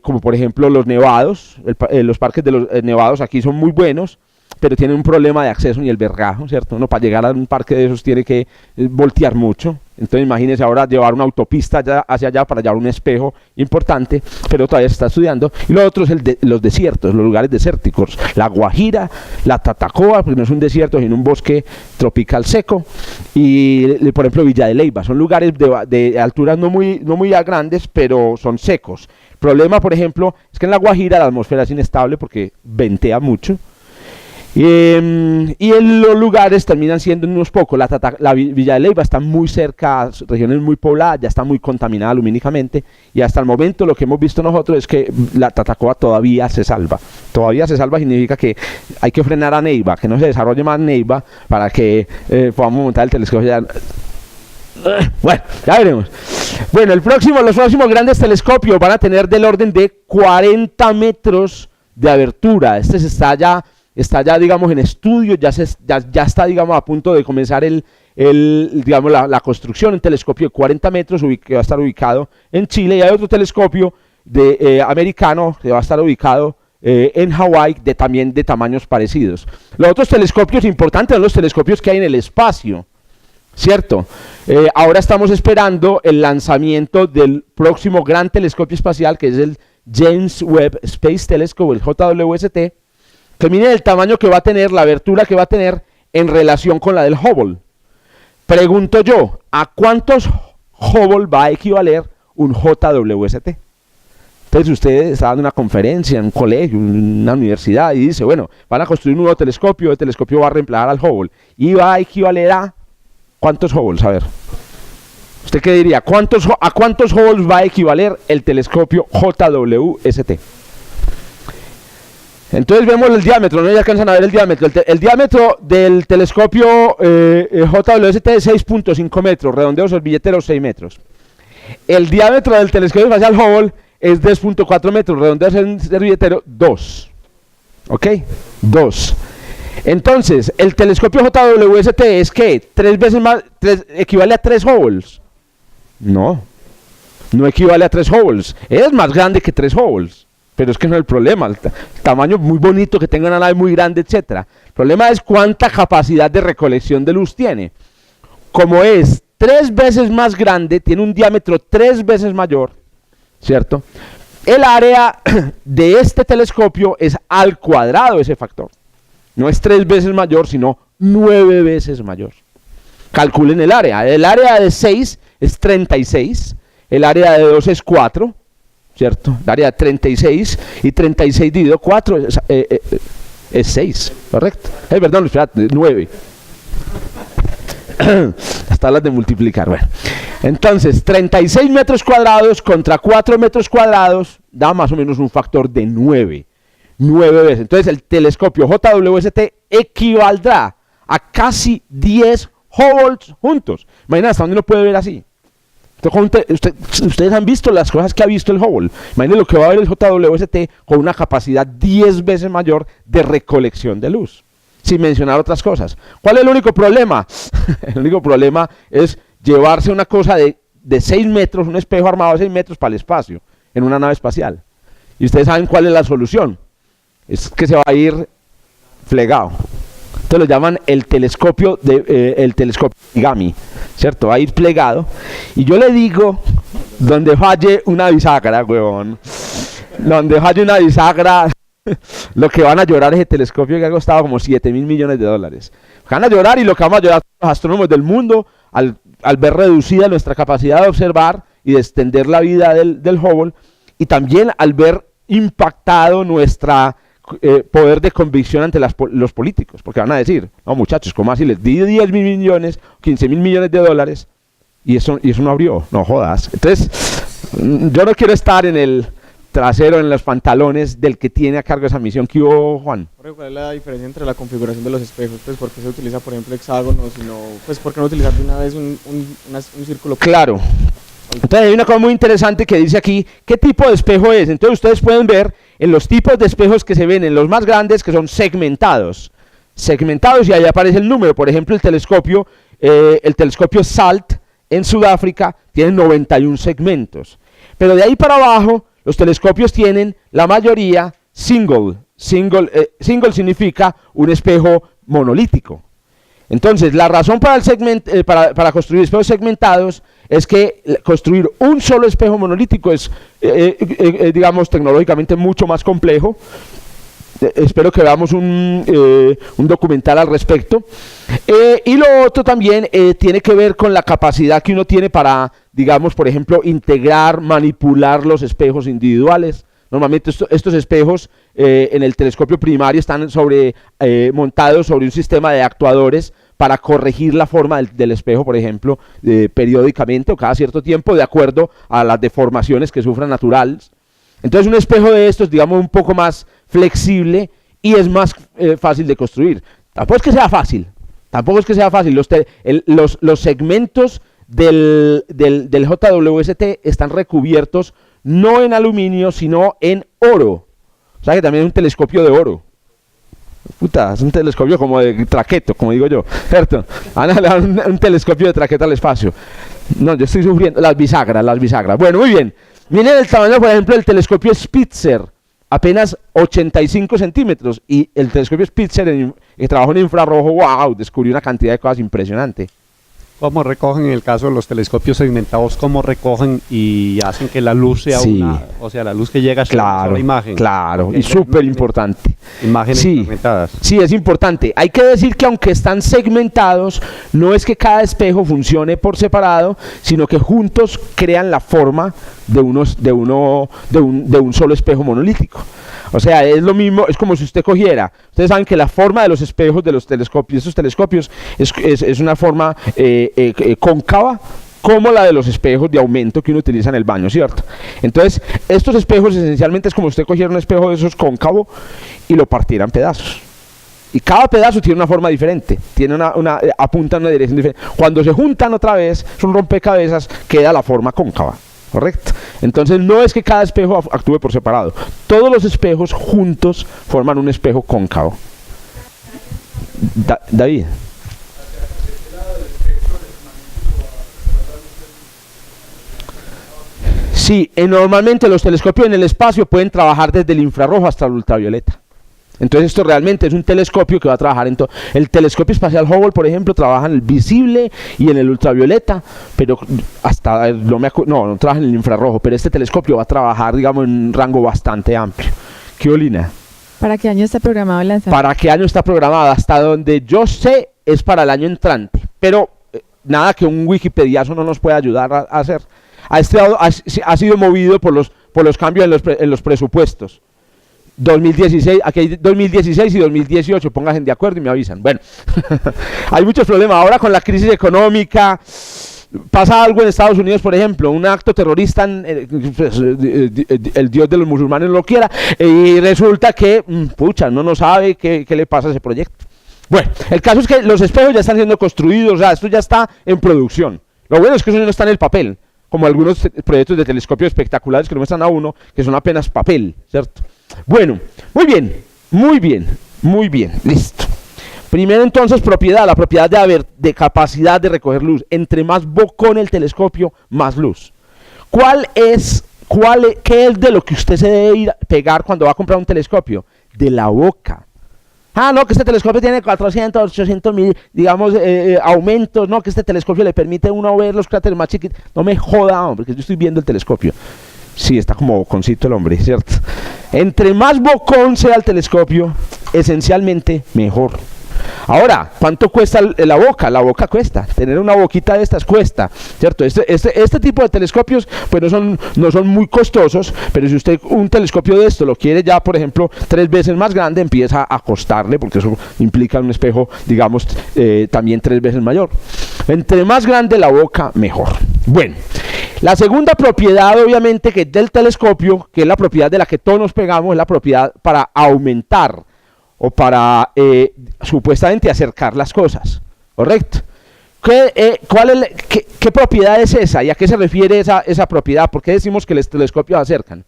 como por ejemplo los nevados. Los parques de los nevados aquí son muy buenos, pero tienen un problema de acceso y el vergajo, ¿cierto? Uno para llegar a un parque de esos tiene que voltear mucho. Entonces imagínese ahora llevar una autopista hacia allá para llevar un espejo importante, pero todavía se está estudiando. Y lo otro es los desiertos, los lugares desérticos, la Guajira, la Tatacoa, porque no es un desierto sino un bosque tropical seco, y por ejemplo Villa de Leyva. Son lugares de alturas no muy grandes, pero son secos. El problema, por ejemplo, es que en la Guajira la atmósfera es inestable porque ventea mucho. Y en los lugares terminan siendo unos pocos. La Villa de Leyva está muy cerca a regiones muy pobladas, ya está muy contaminada lumínicamente, y hasta el momento lo que hemos visto nosotros es que la Tatacoa todavía se salva. Todavía se salva significa que hay que frenar a Neiva, que no se desarrolle más Neiva para que podamos montar el telescopio. Bueno, ya veremos. Bueno, los próximos grandes telescopios van a tener del orden de 40 metros de abertura. Este está ya digamos en estudio, ya está digamos a punto de comenzar digamos la construcción. Un telescopio de 40 metros que va a estar ubicado en Chile, y hay otro telescopio americano que va a estar ubicado en Hawái, también de tamaños parecidos. Los otros telescopios importantes son los telescopios que hay en el espacio, ¿cierto? Ahora estamos esperando el lanzamiento del próximo gran telescopio espacial, que es el James Webb Space Telescope, el JWST, que miren el tamaño que va a tener, la abertura que va a tener en relación con la del Hubble. Pregunto yo, ¿a cuántos Hubble va a equivaler un JWST? Entonces usted está dando una conferencia en un colegio, en una universidad, y dice, bueno, van a construir un nuevo telescopio, el telescopio va a reemplazar al Hubble, y va a equivaler a ¿cuántos Hubbles? A ver, ¿usted qué diría? ¿A cuántos Hubbles va a equivaler el telescopio JWST? Entonces vemos el diámetro, no ya alcanzan a ver el diámetro. El diámetro del telescopio JWST es 6.5 metros, redondeo sobre billetero 6 metros. El diámetro del telescopio espacial Hubble es 10.4 metros, redondeo sobre billetero 2. ¿Ok? 2. Entonces, el telescopio JWST es ¿qué? 3 veces más, equivale a 3 Hubbles. No equivale a 3 Hubbles. Es más grande que 3 Hubbles. Pero es que no es el problema, el tamaño muy bonito, que tenga una nave muy grande, etcétera. El problema es cuánta capacidad de recolección de luz tiene. Como es 3 veces más grande, tiene un diámetro 3 veces mayor, ¿cierto? El área de este telescopio es al cuadrado ese factor. No es 3 veces mayor, sino 9 veces mayor. Calculen el área. El área de 6 es 36, el área de 2 es 4, ¿cierto? El área de 36, y 36 dividido 4 es 6, ¿correcto? Perdón, espérate, 9. Las tablas de multiplicar, bueno. Entonces, 36 metros cuadrados contra 4 metros cuadrados da más o menos un factor de 9. 9 veces. Entonces, el telescopio JWST equivaldrá a casi 10 Hubbles juntos. Imagínate hasta dónde uno puede ver así. Ustedes han visto las cosas que ha visto el Hubble. Imagínense lo que va a ver el JWST con una capacidad 10 veces mayor de recolección de luz, sin mencionar otras cosas. ¿Cuál es el único problema? El único problema es llevarse una cosa de 6 metros, un espejo armado de 6 metros para el espacio, en una nave espacial. Y ustedes saben cuál es la solución. Es que se va a ir plegado. Entonces lo llaman el telescopio origami, ¿cierto? Va a ir plegado. Y yo le digo, donde falle una bisagra, huevón, donde falle una bisagra, lo que van a llorar es el telescopio que ha costado como $7.000 millones. Van a llorar, y lo que vamos a llorar los astrónomos del mundo al ver reducida nuestra capacidad de observar y de extender la vida del Hubble, y también al ver impactado nuestra poder de convicción ante los políticos, porque van a decir, no muchachos, ¿cómo así? Les di 10.000 millones, 15.000 millones de dólares, y eso no abrió, no jodas. Entonces, yo no quiero estar en el trasero, en los pantalones del que tiene a cargo esa misión. ¿Qué hubo, Juan? ¿Cuál es la diferencia entre la configuración de los espejos? Pues, ¿por qué se utiliza, por ejemplo, hexágonos? Pues, ¿por qué no utilizar de una vez un círculo? Claro. Entonces hay una cosa muy interesante que dice aquí, ¿qué tipo de espejo es? Entonces ustedes pueden ver en los tipos de espejos que se ven en los más grandes, que son segmentados, y ahí aparece el número. Por ejemplo, el telescopio SALT en Sudáfrica tiene 91 segmentos, pero de ahí para abajo los telescopios tienen la mayoría single significa un espejo monolítico. Entonces, la razón para construir espejos segmentados es que construir un solo espejo monolítico es, digamos, tecnológicamente mucho más complejo. Espero que veamos un documental al respecto. Y lo otro también tiene que ver con la capacidad que uno tiene para, digamos, por ejemplo, integrar, manipular los espejos individuales. Normalmente estos espejos en el telescopio primario están montados sobre un sistema de actuadores para corregir la forma del espejo, por ejemplo, periódicamente o cada cierto tiempo, de acuerdo a las deformaciones que sufran naturales. Entonces un espejo de estos, digamos, un poco más flexible y es más fácil de construir. Tampoco es que sea fácil. Los segmentos del JWST están recubiertos no en aluminio, sino en oro. O sea que también es un telescopio de oro. Puta, es un telescopio como de traqueto, como digo yo, ¿cierto? Un telescopio de traqueto al espacio. No, yo estoy sufriendo las bisagras. Bueno, muy bien. Miren el tamaño, por ejemplo, del telescopio Spitzer, apenas 85 centímetros. Y el telescopio Spitzer, que trabajó en infrarrojo, wow, descubrió una cantidad de cosas impresionante. ¿Cómo recogen en el caso de los telescopios segmentados? ¿Cómo recogen y hacen que la luz sea Sí. o sea, la luz que llega a una sola imagen? Claro, y súper importante. Imágenes Sí. segmentadas. Sí, es importante. Hay que decir que aunque están segmentados, no es que cada espejo funcione por separado, sino que juntos crean la forma de un solo espejo monolítico. O sea, es lo mismo, es como si usted cogiera, ustedes saben que la forma de los espejos de los telescopios, estos telescopios, es una forma cóncava, como la de los espejos de aumento que uno utiliza en el baño, ¿cierto? Entonces, estos espejos esencialmente es como si usted cogiera un espejo de esos cóncavo y lo partiera en pedazos. Y cada pedazo tiene una forma diferente, tiene apunta en una dirección diferente. Cuando se juntan otra vez, es un rompecabezas, queda la forma cóncava, ¿correcto? Entonces no es que cada espejo actúe por separado, todos los espejos juntos forman un espejo cóncavo. David. Sí, normalmente los telescopios en el espacio pueden trabajar desde el infrarrojo hasta el ultravioleta. Entonces esto realmente es un telescopio que va a trabajar en todo. El telescopio espacial Hubble, por ejemplo, trabaja en el visible y en el ultravioleta, pero hasta no trabaja en el infrarrojo, pero este telescopio va a trabajar, digamos, en un rango bastante amplio. ¿Qué Olina? ¿Para qué año está programado el lanzamiento? ¿Para qué año está programado? Hasta donde yo sé es para el año entrante, pero nada que un wikipediazo no nos pueda ayudar a hacer. Ha sido movido por los cambios en los presupuestos. 2016, aquí hay 2016 y 2018, pónganse de acuerdo y me avisan. Bueno, hay muchos problemas ahora con la crisis económica. Pasa algo en Estados Unidos, por ejemplo, un acto terrorista, el Dios de los musulmanes no lo quiera, y resulta que, uno no sabe qué le pasa a ese proyecto. Bueno, el caso es que los espejos ya están siendo construidos, o sea, esto ya está en producción. Lo bueno es que eso no está en el papel, como algunos proyectos de telescopios espectaculares que lo muestran a uno, que son apenas papel, ¿cierto? Bueno, muy bien, listo. Primero entonces la propiedad de capacidad de recoger luz. Entre más bocón el telescopio, más luz. ¿Qué es de lo que usted se debe ir a pegar cuando va a comprar un telescopio? De la boca. Ah, no, que este telescopio tiene 400, 800 mil, digamos, aumentos, no, que este telescopio le permite a uno ver los cráteres más chiquitos. No me joda, hombre, que yo estoy viendo el telescopio. Sí, está como boconcito el hombre, ¿cierto? Entre más bocón sea el telescopio, esencialmente mejor. Ahora, ¿cuánto cuesta la boca? La boca cuesta, tener una boquita de estas cuesta, ¿cierto? Este tipo de telescopios pues no son muy costosos, pero si usted un telescopio de esto lo quiere ya, por ejemplo, 3 veces más grande, empieza a costarle, porque eso implica un espejo, digamos, también 3 veces mayor. Entre más grande la boca, mejor. Bueno, la segunda propiedad, obviamente, que es del telescopio, que es la propiedad de la que todos nos pegamos, es la propiedad para aumentar o para supuestamente acercar las cosas, ¿correcto? ¿Qué propiedad es esa y a qué se refiere esa propiedad? ¿Por qué decimos que los telescopios acercan?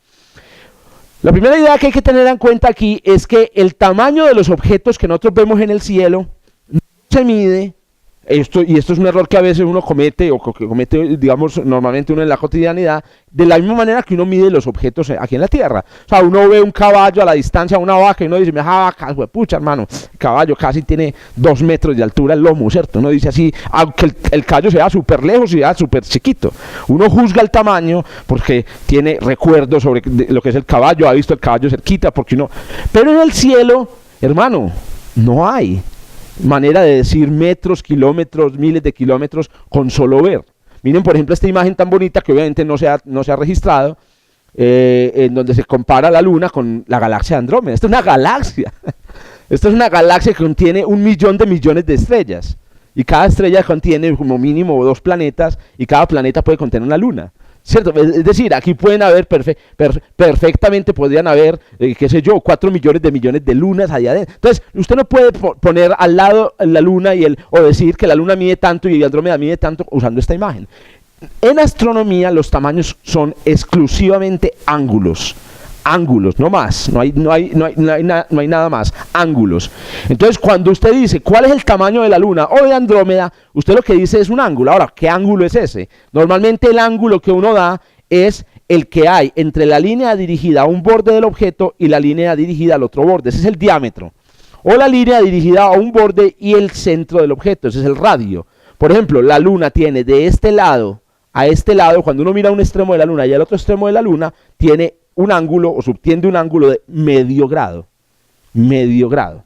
La primera idea que hay que tener en cuenta aquí es que el tamaño de los objetos que nosotros vemos en el cielo no se mide. Esto es un error que a veces uno comete, o que comete, digamos, normalmente uno en la cotidianidad, de la misma manera que uno mide los objetos aquí en la Tierra. O sea, uno ve un caballo a la distancia, una vaca, y uno dice, mira, vaca, pucha, hermano, el caballo casi tiene 2 metros de altura el lomo, ¿cierto? Uno dice así, aunque el caballo sea súper lejos y sea súper chiquito. Uno juzga el tamaño porque tiene recuerdos sobre lo que es el caballo, ha visto el caballo cerquita, porque uno... Pero en el cielo, hermano, no hay manera de decir metros, kilómetros, miles de kilómetros con solo ver. Miren, por ejemplo, esta imagen tan bonita que obviamente no se ha registrado, en donde se compara la Luna con la galaxia de Andrómeda. Esta es una galaxia. Esta es una galaxia que contiene 1 millón de millones de estrellas. Y cada estrella contiene como mínimo 2 planetas, y cada planeta puede contener una luna. ¿Cierto? Es decir, aquí pueden haber perfectamente podrían haber, qué sé yo, 4 millones de lunas allá adentro. Entonces, usted no puede poner al lado la luna o decir que la luna mide tanto y Andrómeda mide tanto usando esta imagen. En astronomía los tamaños son exclusivamente ángulos, no más, no hay nada más, ángulos. Entonces, cuando usted dice cuál es el tamaño de la Luna o de Andrómeda, usted lo que dice es un ángulo. Ahora, ¿qué ángulo es ese? Normalmente el ángulo que uno da es el que hay entre la línea dirigida a un borde del objeto y la línea dirigida al otro borde. Ese es el diámetro. O la línea dirigida a un borde y el centro del objeto, ese es el radio. Por ejemplo, la luna tiene de este lado a este lado, cuando uno mira un extremo de la luna y el otro extremo de la luna, tiene un ángulo o subtiende un ángulo de medio grado. Medio grado.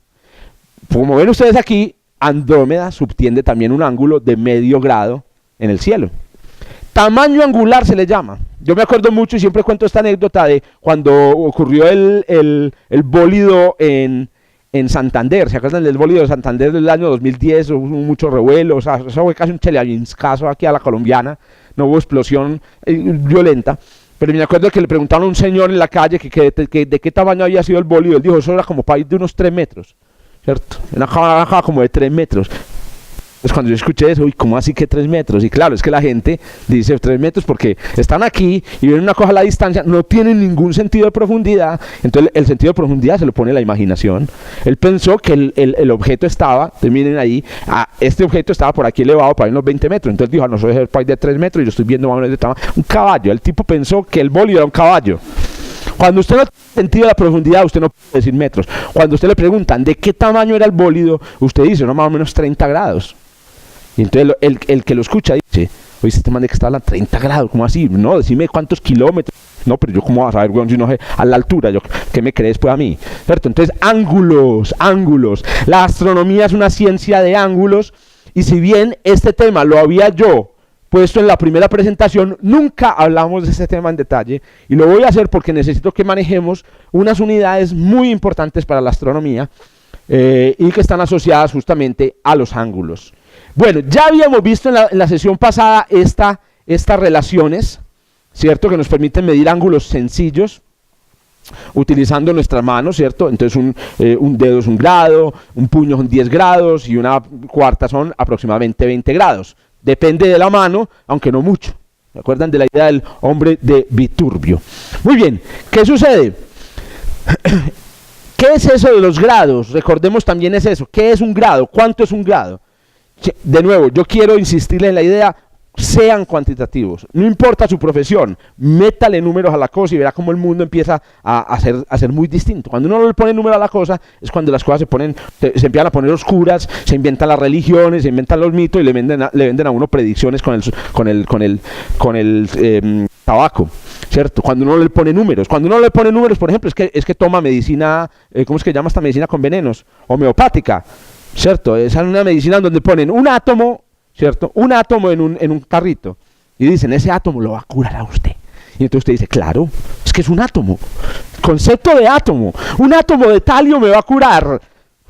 Como ven ustedes aquí, Andrómeda subtiende también un ángulo de medio grado en el cielo. Tamaño angular se le llama. Yo me acuerdo mucho y siempre cuento esta anécdota de cuando ocurrió el bólido en Santander. ¿Se acuerdan del bólido de Santander del año 2010? Hubo mucho revuelo, o sea, eso fue casi un cheleavinscazo aquí a la colombiana. No hubo explosión violenta. Pero me acuerdo que le preguntaron a un señor en la calle que de qué tamaño había sido el bólido. Él dijo, eso era como para ir de unos 3 metros. ¿Cierto? Una caja como de 3 metros. Entonces cuando yo escuché eso, uy, ¿cómo así que 3 metros? Y claro, es que la gente dice 3 metros porque están aquí y ven una cosa a la distancia, no tienen ningún sentido de profundidad. Entonces el sentido de profundidad se lo pone la imaginación. Él pensó que el objeto estaba, miren ahí, este objeto estaba por aquí elevado para unos 20 metros. Entonces dijo, no soy el país de 3 metros y yo estoy viendo más o menos de tamaño. Un caballo. El tipo pensó que el bólido era un caballo. Cuando usted no tiene sentido de la profundidad, usted no puede decir metros. Cuando usted le preguntan de qué tamaño era el bólido, usted dice, no, más o menos 30 grados. Y entonces el que lo escucha dice, oye, este man de que está a 30 grados, ¿cómo así? No, decime cuántos kilómetros. No, pero yo cómo vas a saber, weón, si no sé, a la altura, ¿qué me crees pues a mí? ¿Cierto? Entonces, ángulos. La astronomía es una ciencia de ángulos, y si bien este tema lo había yo puesto en la primera presentación, nunca hablamos de este tema en detalle, y lo voy a hacer porque necesito que manejemos unas unidades muy importantes para la astronomía, y que están asociadas justamente a los ángulos. Bueno, ya habíamos visto en la sesión pasada estas relaciones, ¿cierto? Que nos permiten medir ángulos sencillos utilizando nuestras manos, ¿cierto? Entonces un dedo es 1 grado, un puño son 10 grados y una cuarta son aproximadamente 20 grados. Depende de la mano, aunque no mucho. ¿Se acuerdan de la idea del hombre de Viturbio? Muy bien, ¿qué sucede? ¿Qué es eso de los grados? Recordemos también es eso. ¿Qué es un grado? ¿Cuánto es un grado? De nuevo, yo quiero insistirle en la idea, sean cuantitativos, no importa su profesión, métale números a la cosa y verá cómo el mundo empieza a ser muy distinto. Cuando uno no le pone número a la cosa, es cuando las cosas se empiezan a poner oscuras, se inventan las religiones, se inventan los mitos y le venden a uno predicciones con el tabaco, ¿cierto? Cuando uno le pone números, por ejemplo, es que toma medicina, ¿cómo es que llama esta medicina con venenos? Homeopática, ¿cierto? Esa es una medicina donde ponen un átomo, ¿cierto? Un átomo en un carrito y dicen, ese átomo lo va a curar a usted. Y entonces usted dice, claro, es que es un átomo. Concepto de átomo. Un átomo de talio me va a curar.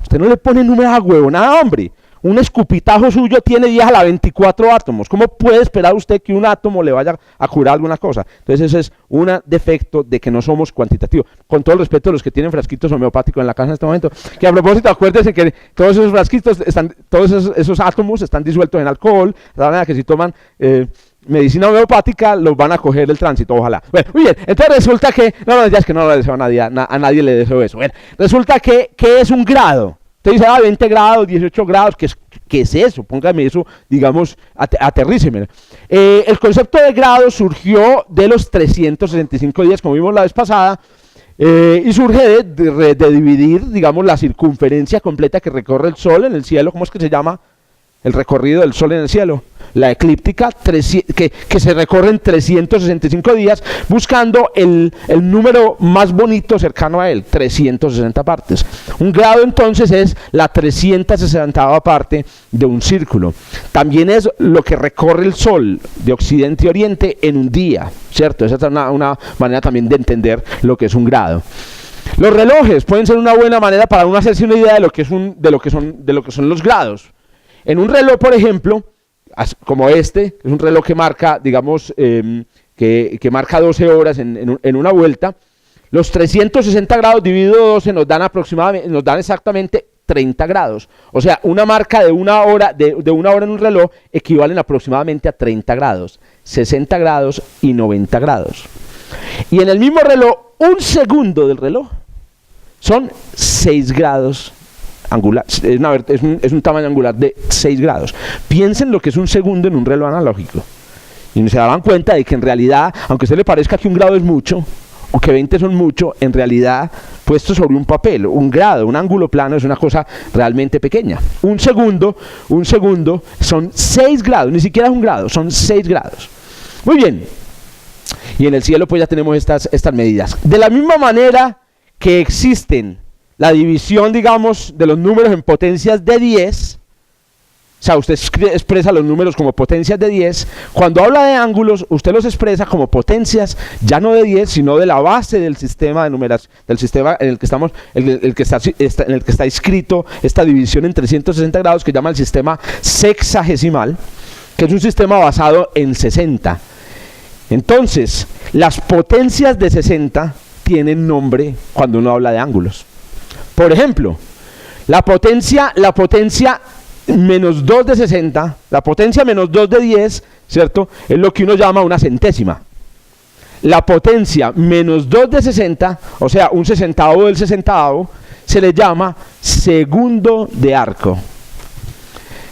Usted no le pone números a huevo, nada, hombre. Un escupitajo suyo tiene 10 a la 24 átomos. ¿Cómo puede esperar usted que un átomo le vaya a curar alguna cosa? Entonces ese es un defecto de que no somos cuantitativos. Con todo el respeto a los que tienen frasquitos homeopáticos en la casa en este momento, que a propósito, acuérdense que todos esos frasquitos, todos esos átomos están disueltos en alcohol, de manera que si toman medicina homeopática los van a coger el tránsito, ojalá. Bueno, muy bien, entonces resulta que, ya es que no lo deseo a nadie le deseo eso. Bueno, resulta que es un grado. Usted dice, 20 grados, 18 grados, ¿qué es eso? Póngame eso, digamos, aterríceme. El concepto de grado surgió de los 365 días, como vimos la vez pasada, y surge de dividir, digamos, la circunferencia completa que recorre el Sol en el cielo. ¿Cómo es que se llama el recorrido del Sol en el cielo? La eclíptica, que se recorre en 365 días, buscando el número más bonito cercano a él, 360 partes. Un grado entonces es la 360ª parte de un círculo. También es lo que recorre el Sol de occidente a oriente en un día, ¿cierto? Esa es una manera también de entender lo que es un grado. Los relojes pueden ser una buena manera para uno hacerse una idea de lo que son los grados. En un reloj, por ejemplo, como este, es un reloj que marca, digamos, que marca 12 horas en una vuelta, los 360 grados dividido 12 nos dan exactamente 30 grados. O sea, una marca de una hora en un reloj equivalen aproximadamente a 30 grados, 60 grados y 90 grados. Y en el mismo reloj, un segundo del reloj son 6 grados angular, es un tamaño angular de 6 grados. Piensen lo que es un segundo en un reloj analógico. Y se darán cuenta de que en realidad, aunque a usted le parezca que un grado es mucho, aunque 20 son mucho, en realidad, puesto sobre un papel, un grado, un ángulo plano es una cosa realmente pequeña. Un segundo son 6 grados, ni siquiera es un grado, son 6 grados. Muy bien. Y en el cielo pues ya tenemos estas medidas. De la misma manera que existen la división, digamos, de los números en potencias de 10, o sea, usted expresa los números como potencias de 10. Cuando habla de ángulos, usted los expresa como potencias ya no de 10, sino de la base del sistema de numeración, del sistema en el que estamos, en el que está escrito esta división en 360 grados que llama el sistema sexagesimal, que es un sistema basado en 60. Entonces, las potencias de 60 tienen nombre cuando uno habla de ángulos. Por ejemplo, la potencia menos 2 de 60, la potencia menos 2 de 10, ¿cierto? Es lo que uno llama una centésima. La potencia menos 2 de 60, o sea, un sesentavo del sesentavo, se le llama segundo de arco.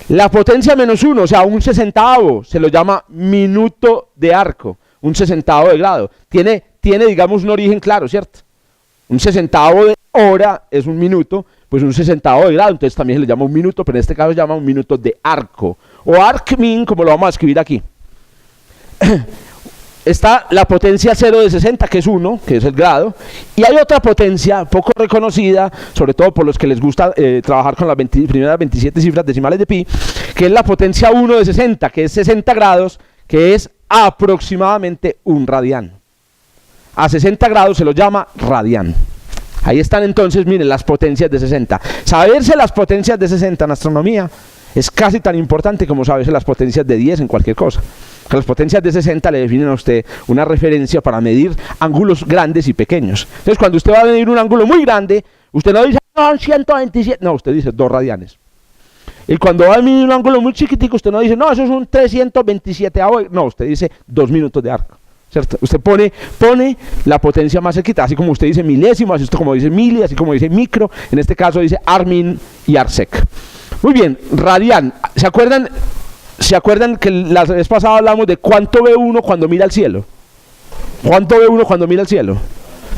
La potencia menos 1, o sea, un sesentavo, se lo llama minuto de arco, un sesentavo de grado. Tiene, digamos, un origen claro, ¿cierto? Un sesentavo de hora es un minuto, pues un sesentavo de grado, entonces también se le llama un minuto, pero en este caso se llama un minuto de arco, o arcmin, como lo vamos a escribir aquí. Está la potencia 0 de 60, que es 1, que es el grado, y hay otra potencia poco reconocida, sobre todo por los que les gusta trabajar con las primeras 27 cifras decimales de pi, que es la potencia 1 de 60, que es 60 grados, que es aproximadamente un radián. A 60 grados se lo llama radián. Ahí están entonces, miren, las potencias de 60. Saberse las potencias de 60 en astronomía es casi tan importante como saberse las potencias de 10 en cualquier cosa. Las potencias de 60 le definen a usted una referencia para medir ángulos grandes y pequeños. Entonces, cuando usted va a medir un ángulo muy grande, usted no dice, no, 127, no, usted dice 2 radianes. Y cuando va a medir un ángulo muy chiquitico, usted no dice, no, eso es un 327, no, usted dice 2 minutos de arco. ¿Cierto? Usted pone la potencia más cerquita, así como usted dice milésimo, así como dice mili, así como dice micro, en este caso dice armin y arsec. Muy bien, radián. ¿Se acuerdan que la vez pasada hablamos de cuánto ve uno cuando mira al cielo? ¿Cuánto ve uno cuando mira al cielo?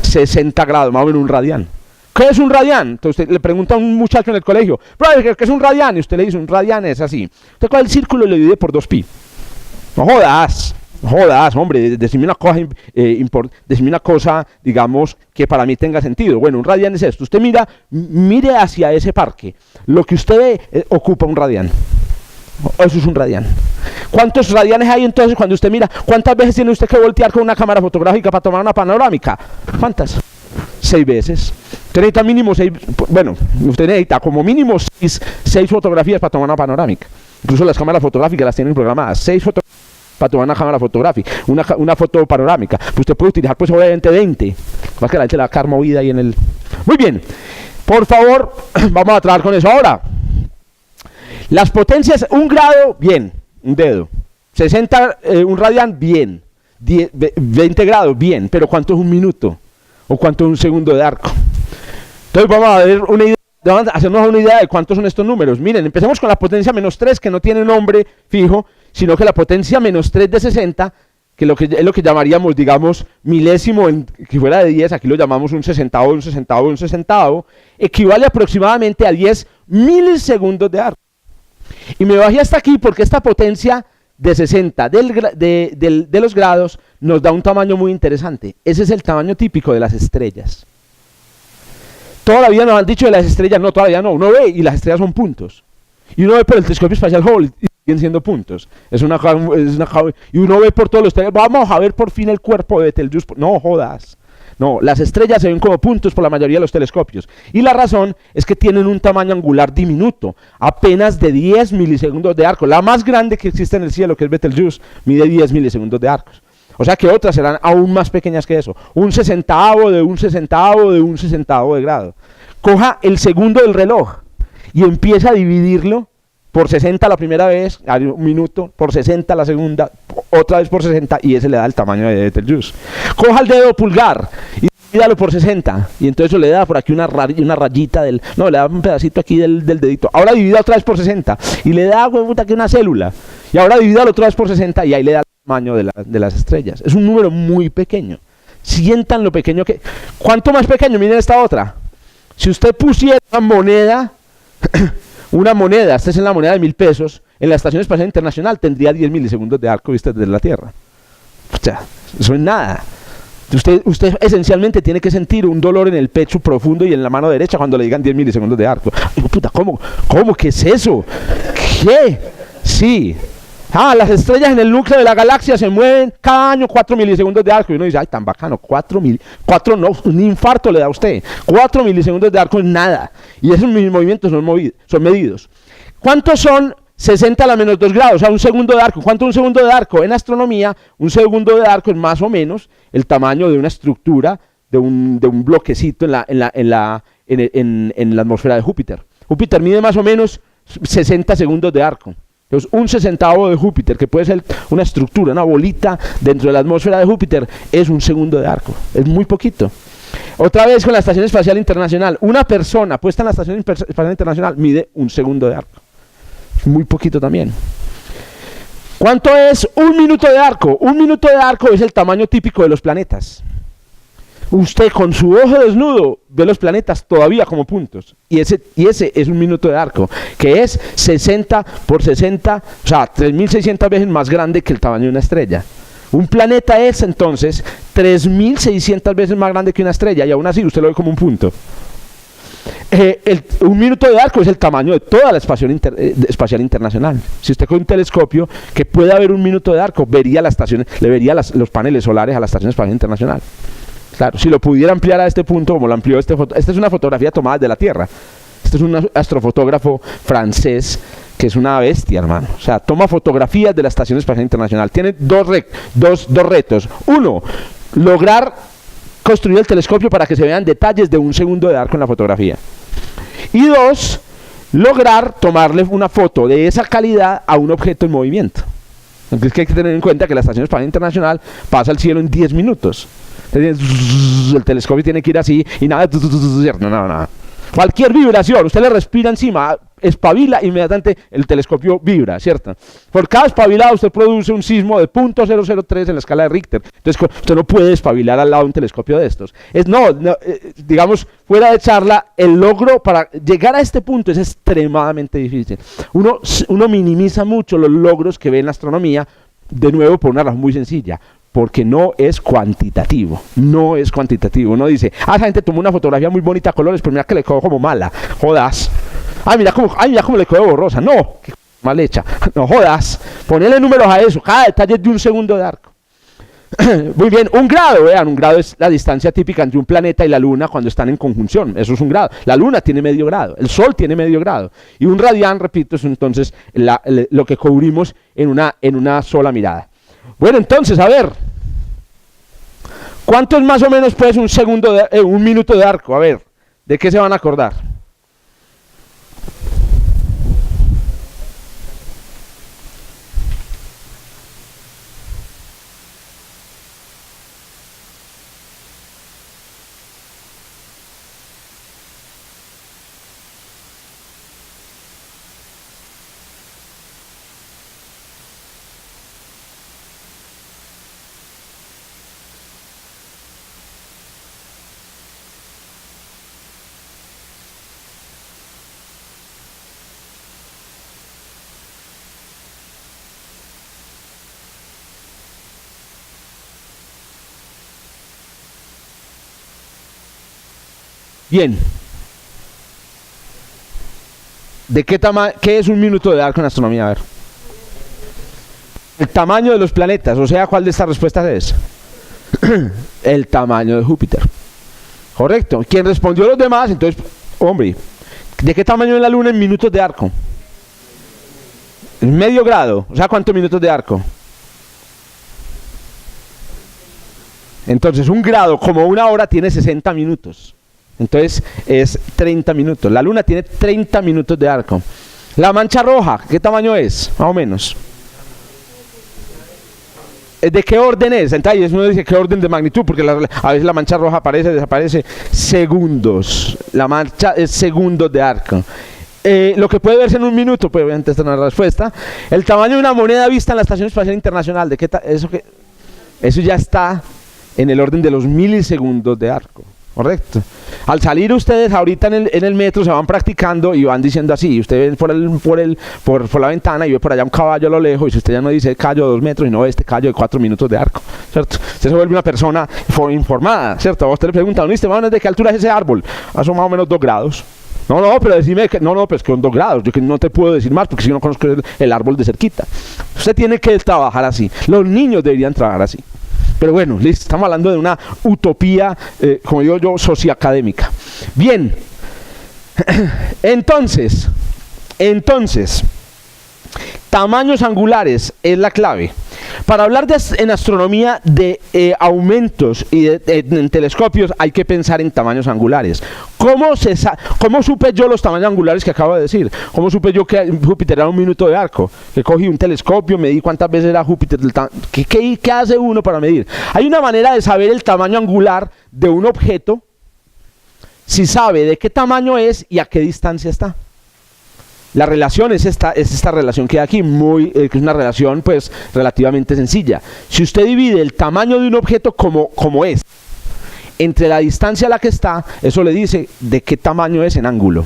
60 grados, más o menos un radián. ¿Qué es un radián? Entonces usted le pregunta a un muchacho en el colegio, ¿qué es un radián? Y usted le dice, un radián es así. Usted coge el círculo y lo divide por 2pi. No jodas, hombre, decime una cosa, digamos, que para mí tenga sentido. Bueno, un radián es esto. Usted mire hacia ese parque. Lo que usted ve ocupa un radián. Eso es un radián. ¿Cuántos radianes hay entonces cuando usted mira? ¿Cuántas veces tiene usted que voltear con una cámara fotográfica para tomar una panorámica? ¿Cuántas? 6 veces. Usted necesita mínimo 6, bueno, usted necesita como mínimo 6 fotografías para tomar una panorámica. Incluso las cámaras fotográficas las tienen programadas. 6 fotografías para tomar una cámara fotográfica, una foto panorámica. Pues usted puede utilizar pues obviamente 20. Más que la gente la va a quedar movida ahí en el... Muy bien. Por favor, vamos a trabajar con eso ahora. Las potencias, 1 grado, bien, un dedo. 60, un radián, bien. 20 grados, bien. Pero ¿cuánto es un minuto? ¿O cuánto es un segundo de arco? Entonces vamos a ver vamos a hacernos una idea de cuántos son estos números. Miren, empecemos con la potencia menos 3, que no tiene nombre fijo, sino que la potencia menos 3 de 60, que es lo que llamaríamos, digamos, milésimo, que fuera de 10, aquí lo llamamos un sesentavo, equivale aproximadamente a 10 milisegundos de arco. Y me bajé hasta aquí porque esta potencia de 60 de los grados nos da un tamaño muy interesante. Ese es el tamaño típico de las estrellas. Toda la vida nos han dicho de las estrellas, no, todavía no, uno ve y las estrellas son puntos. Y uno ve por el telescopio espacial Hubble y siguen siendo puntos. Y uno ve por todos los telescopios, vamos a ver por fin el cuerpo de Betelgeuse. No jodas. No, las estrellas se ven como puntos por la mayoría de los telescopios. Y la razón es que tienen un tamaño angular diminuto, apenas de 10 milisegundos de arco. La más grande que existe en el cielo, que es Betelgeuse, mide 10 milisegundos de arcos. O sea que otras serán aún más pequeñas que eso. Un sesentavo de un sesentavo de un sesentavo de grado. Coja el segundo del reloj y empieza a dividirlo por 60 la primera vez, un minuto, por 60 la segunda, otra vez por 60, y ese le da el tamaño de Betelgeuse. Coja el dedo pulgar y divídalo por 60, y entonces eso le da por aquí una rayita le da un pedacito aquí del dedito. Ahora divida otra vez por 60, y le da aquí una célula, y ahora divídalo otra vez por 60, y ahí le da el tamaño de las estrellas. Es un número muy pequeño. Sientan lo pequeño que... ¿Cuánto más pequeño? Miren esta otra. Si usted pusiera una moneda, esta es la moneda de 1.000 pesos, en la Estación Espacial Internacional tendría 10 milisegundos de arco vista desde la Tierra. O sea, eso es nada. Usted esencialmente tiene que sentir un dolor en el pecho profundo y en la mano derecha cuando le digan 10 milisegundos de arco. Ay, puta, ¿cómo? ¿Qué es eso? ¿Qué? Sí. Las estrellas en el núcleo de la galaxia se mueven cada año 4 milisegundos de arco. Y uno dice, ay, tan bacano, 4 no, un infarto le da a usted. 4 milisegundos de arco es nada. Y esos movimientos son medidos. ¿Cuántos son 60 a la menos 2 grados? O sea, un segundo de arco. ¿Cuánto es un segundo de arco? En astronomía, un segundo de arco es más o menos el tamaño de una estructura, de un bloquecito en la atmósfera de Júpiter. Júpiter mide más o menos 60 segundos de arco. Entonces, un 60avo de Júpiter, que puede ser una estructura, una bolita dentro de la atmósfera de Júpiter, es un segundo de arco. Es muy poquito. Otra vez con la Estación Espacial Internacional. Una persona puesta en la Estación Espacial Internacional mide un segundo de arco. Es muy poquito también. ¿Cuánto es un minuto de arco? Un minuto de arco es el tamaño típico de los planetas. Usted con su ojo desnudo ve los planetas todavía como puntos. Y ese es un minuto de arco, que es 60 por 60, o sea, 3.600 veces más grande que el tamaño de una estrella. Un planeta es entonces 3.600 veces más grande que una estrella, y aún así usted lo ve como un punto. Un minuto de arco es el tamaño de toda la espacial internacional. Si usted con un telescopio que pueda ver un minuto de arco, vería la estación, le vería los paneles solares a la Estación Espacial Internacional. Claro, si lo pudiera ampliar a este punto, como lo amplió esta es una fotografía tomada de la Tierra. Este es un astrofotógrafo francés que es una bestia, hermano. O sea, toma fotografías de la Estación Espacial Internacional. Tiene dos retos. Uno, lograr construir el telescopio para que se vean detalles de un segundo de arco en la fotografía. Y dos, lograr tomarle una foto de esa calidad a un objeto en movimiento. Entonces hay que tener en cuenta que la Estación Espacial Internacional pasa al cielo en 10 minutos. El telescopio tiene que ir así y nada, no. Cualquier vibración, usted le respira encima, espabila, inmediatamente el telescopio vibra, ¿cierto? Por cada espabilado usted produce un sismo de 0.003 en la escala de Richter. Entonces usted no puede espabilar al lado de un telescopio de estos. Digamos, fuera de charla, el logro para llegar a este punto es extremadamente difícil. Uno minimiza mucho los logros que ve en la astronomía, de nuevo por una razón muy sencilla. Porque no es cuantitativo. Uno dice, esa gente tomó una fotografía muy bonita a colores, pero mira que le quedó como mala. Jodas. Mira cómo le quedó borrosa. No, qué mal hecha. No jodas. Ponele números a eso. Cada detalle es de un segundo de arco. Muy bien, un grado, vean, un grado es la distancia típica entre un planeta y la luna cuando están en conjunción. Eso es un grado. La luna tiene medio grado, el sol tiene medio grado. Y un radián, repito, es entonces lo que cubrimos en una sola mirada. Bueno, entonces, a ver, ¿cuánto es más o menos pues un minuto de arco? A ver, ¿de qué se van a acordar? Bien. ¿Qué es un minuto de arco en astronomía? A ver. El tamaño de los planetas, o sea, ¿cuál de estas respuestas es? El tamaño de Júpiter. Correcto. ¿Quién respondió los demás? Entonces, hombre, ¿de qué tamaño es la Luna en minutos de arco? En medio grado. O sea, ¿cuántos minutos de arco? Entonces, un grado como una hora tiene 60 minutos. Entonces es 30 minutos. La Luna tiene 30 minutos de arco. La mancha roja, ¿qué tamaño es? Más o menos. ¿De qué orden es? Entonces uno dice qué orden de magnitud, porque a veces la mancha roja aparece, desaparece. Segundos. La mancha es segundos de arco. Lo que puede verse en un minuto, pues obviamente esta no es la respuesta. El tamaño de una moneda vista en la Estación Espacial Internacional. ¿De qué eso ya está en el orden de los milisegundos de arco. Correcto. Al salir ustedes ahorita en el metro se van practicando y van diciendo así. Usted ve por la ventana y ve por allá un caballo a lo lejos. Y si usted ya no dice callo de 2 metros y no ve este callo de 4 minutos de arco, ¿cierto? Usted se vuelve una persona informada, ¿cierto? A usted le preguntan, ¿viste, más o menos de qué altura es ese árbol? Son más o menos 2 grados. No, pero decime que no, pues que son 2 grados. Yo que no te puedo decir más porque si no conozco el árbol de cerquita. Usted tiene que trabajar así. Los niños deberían trabajar así. Pero bueno, listo, estamos hablando de una utopía, como digo yo, socioacadémica. Bien, entonces, tamaños angulares es la clave. Para hablar en astronomía de aumentos y en telescopios hay que pensar en tamaños angulares. ¿Cómo supe yo los tamaños angulares que acabo de decir? ¿Cómo supe yo que Júpiter era 1 minuto de arco? Que cogí un telescopio, medí cuántas veces era Júpiter. ¿Qué hace uno para medir? Hay una manera de saber el tamaño angular de un objeto si sabe de qué tamaño es y a qué distancia está. La relación es esta relación que hay aquí, que es una relación pues relativamente sencilla. Si usted divide el tamaño de un objeto como es, entre la distancia a la que está, eso le dice de qué tamaño es en ángulo.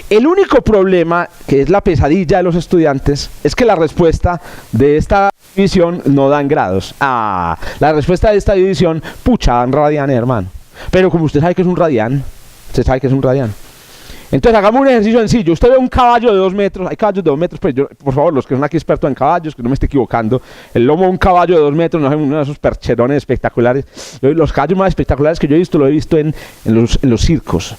El único problema, que es la pesadilla de los estudiantes, es que la respuesta de esta división no da en grados. La respuesta de esta división, da en radian, hermano. Pero como usted sabe que es un radian, entonces hagamos un ejercicio sencillo. Usted ve un caballo de 2 metros, hay caballos de 2 metros, pues por favor, los que son aquí expertos en caballos, que no me esté equivocando, el lomo de un caballo de 2 metros, no es uno de esos percherones espectaculares. Los caballos más espectaculares que yo he visto, lo he visto en los circos.